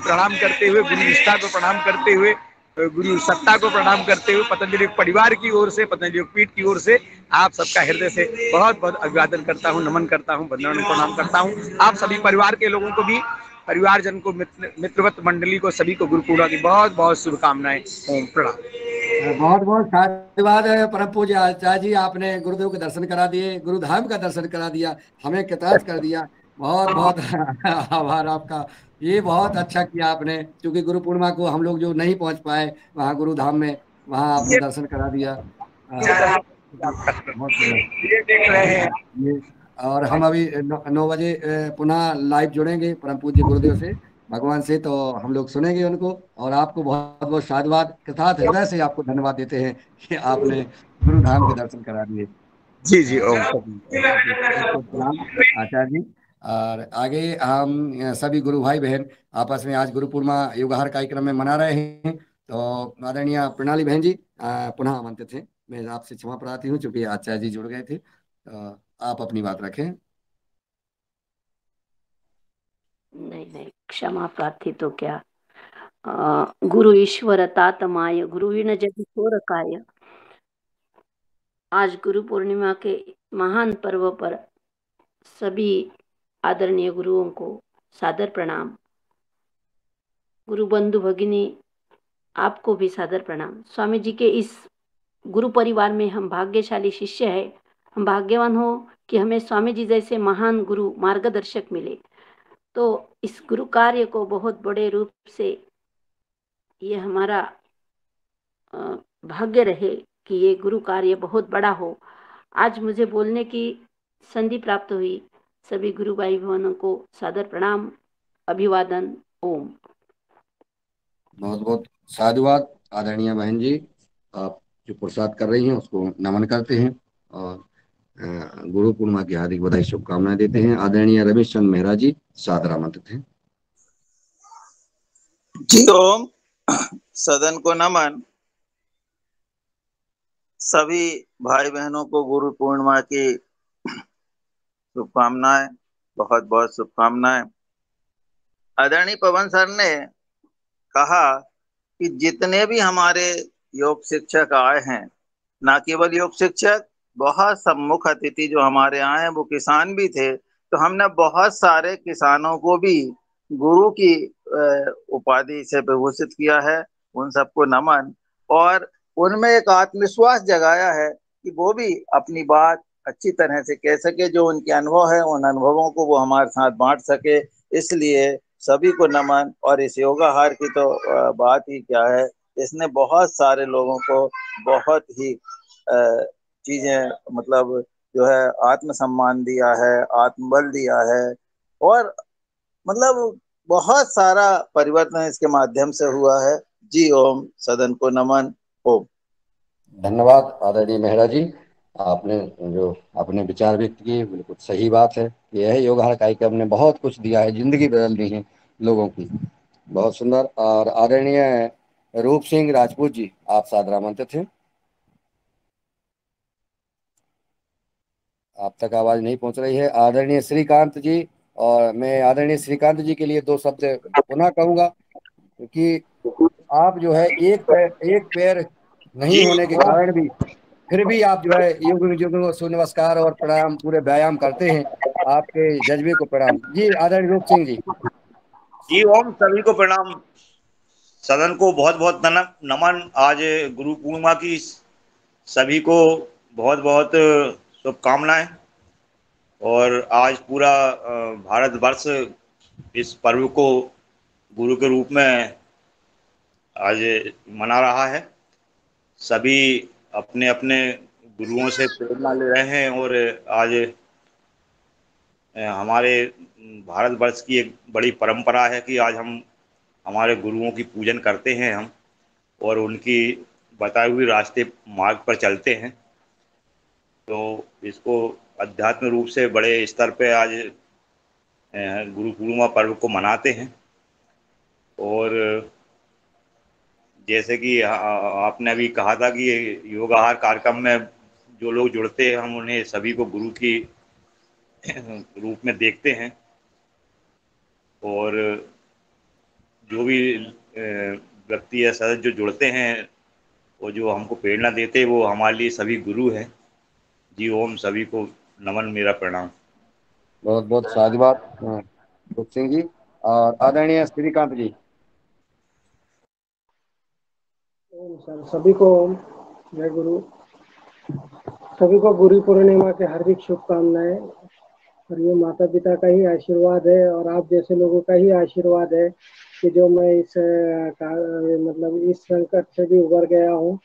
प्रणाम करते हुए, गुरु निष्ठा को प्रणाम करते हुए, गुरु सत्ता को प्रणाम करते हुए, पतंजलि परिवार की ओर से, पतंजलि पीठ की ओर से आप सबका हृदय से बहुत बहुत अभिवादन करता हूँ, नमन करता हूँ, वंदन प्रणाम करता हूँ। आप सभी परिवार के लोगों को भी, परिवारजन को, मित्रवत मंडली को, सभी को गुरु पूर्णिमा की बहुत बहुत शुभकामनाएं। ओम प्रणाम। बहुत बहुत धन्यवाद परम पूज्य आचार्य जी, आपने गुरुदेव के दर्शन करा दिए, गुरुधाम का दर्शन करा दिया, हमें कृतार्थ कर दिया। बहुत बहुत आभार आपका। ये बहुत अच्छा किया आपने, क्योंकि गुरु पूर्णिमा को हम लोग जो नहीं पहुंच पाए वहाँ गुरुधाम में, वहाँ आपने दर्शन करा दिया। ये देख रहे हैं। और हम अभी 9 बजे पुनः लाइव जुड़ेंगे परम पूज्य गुरुदेव से, भगवान से, तो हम लोग सुनेंगे उनको। और आपको बहुत बहुत साधुवाद, कृतार्थ हृदय से आपको धन्यवाद देते हैं कि आपने गुरुधाम के दर्शन करा दिए। जी जी, ओम प्रणाम आचार्य जी। और आगे हम सभी गुरु भाई बहन आपस में आज गुरु पूर्णिमा युगाहार कार्यक्रम में मना रहे हैं। तो आदरणीय प्रणाली बहन जी पुनः आमंत्रित हैं। मैं आपसे क्षमा प्रार्थी हूँ, चूंकि आचार्य जी जुड़ गए थे। आप अपनी बात रखें। नहीं नहीं, क्षमा प्रार्थी तो क्या, गुरु ईश्वर तातमाय गुरुविन जग काय। आज गुरु पूर्णिमा के महान पर्व पर सभी आदरणीय गुरुओं को सादर प्रणाम। गुरु बंधु भगिनी आपको भी सादर प्रणाम। स्वामी जी के इस गुरु परिवार में हम भाग्यशाली शिष्य है। हम भाग्यवान हो कि हमें स्वामी जी जैसे महान गुरु मार्गदर्शक मिले। तो इस गुरु कार्य को बहुत बड़े रूप से ये हमारा भाग्य रहे कि ये गुरु कार्य बहुत बड़ा हो। आज मुझे बोलने की संधि प्राप्त हुई। सभी गुरु भाई बहनों को सादर प्रणाम, अभिवादन। ओम। बहुत बहुत साधुवाद आदरणीय बहन जी, आप जो प्रसाद कर रही हैं उसको नमन करते हैं और गुरु पूर्णिमा की हार्दिक बधाई शुभकामनाएं देते हैं। आदरणीय रमेश चंद्र मेहरा जी सादर आमंत्रित हैं। जी ओम। सदन को नमन। सभी भाई बहनों को गुरु पूर्णिमा की शुभकामनाएं, बहुत बहुत शुभकामनाएं। आदरणीय पवन सर ने कहा कि जितने भी हमारे योग शिक्षक आए हैं, ना केवल योग शिक्षक, बहुत सम्मुख अतिथि जो हमारे आए हैं वो किसान भी थे, तो हमने बहुत सारे किसानों को भी गुरु की उपाधि से विभूषित किया है। उन सबको नमन। और उनमें एक आत्मविश्वास जगाया है कि वो भी अपनी बात अच्छी तरह से कह सके, जो उनके अनुभव है उन अनुभवों को वो हमारे साथ बांट सके। इसलिए सभी को नमन। और इस योगाहार की तो बात ही क्या है, इसने बहुत सारे लोगों को बहुत ही चीजें, मतलब जो है आत्मसम्मान दिया है, आत्मबल दिया है, और मतलब बहुत सारा परिवर्तन इसके माध्यम से हुआ है। जी ओम। सदन को नमन। ओम। धन्यवाद आदरणीय मेहरा जी, आपने जो अपने विचार व्यक्त किए बिल्कुल सही बात है। यह योगाहार कार्यक्रम ने बहुत कुछ दिया है, जिंदगी बदल दी है लोगों की। बहुत सुंदर। और आदरणीय रूप सिंह राजपूत जी आप सादर आमंत्रित हैं। आप तक आवाज नहीं पहुंच रही है। आदरणीय श्रीकांत जी, और मैं आदरणीय श्रीकांत जी के लिए 2 शब्द पुनः कहूंगा, क्योंकि आप जो है एक पैर नहीं जी होने के कारण भी फिर भी आप जो है योग सूर्य नमस्कार और प्राणायाम पूरे व्यायाम करते हैं। आपके जज्बे को प्रणाम जी। आदरणीय रूप सिंह जी। जी ओम, सभी को प्रणाम। सदन को बहुत बहुत नमन। आज गुरु पूर्णिमा की सभी को बहुत बहुत शुभकामनाएं। और आज पूरा भारतवर्ष इस पर्व को गुरु के रूप में आज मना रहा है। सभी अपने अपने गुरुओं से प्रेरणा ले रहे हैं। और आज हमारे भारतवर्ष की एक बड़ी परंपरा है कि आज हम हमारे गुरुओं की पूजन करते हैं हम, और उनकी बताए हुए रास्ते मार्ग पर चलते हैं। तो इसको अध्यात्म रूप से बड़े स्तर पे आज गुरु पूर्णिमा पर्व को मनाते हैं। और जैसे कि आपने अभी कहा था कि योगाहार कार्यक्रम में जो लोग जुड़ते हैं, हम उन्हें सभी को गुरु की रूप में देखते हैं। और जो भी व्यक्ति या सदस्य जो जुड़ते हैं वो जो हमको प्रेरणा देते हैं, वो हमारे लिए सभी गुरु हैं। जी ओम, सभी को नमन, मेरा प्रणाम। बहुत बहुत साधुवाद रूप सिंह जी। और आदरणीय श्रीकांत जी। ओम सर, सभी को ओम, जय गुरु। सभी को गुरु पूर्णिमा के हार्दिक शुभकामनाएं। और ये माता पिता का ही आशीर्वाद है और आप जैसे लोगों का ही आशीर्वाद है कि जो मैं इस मतलब इस संकट से भी उबर गया हूँ।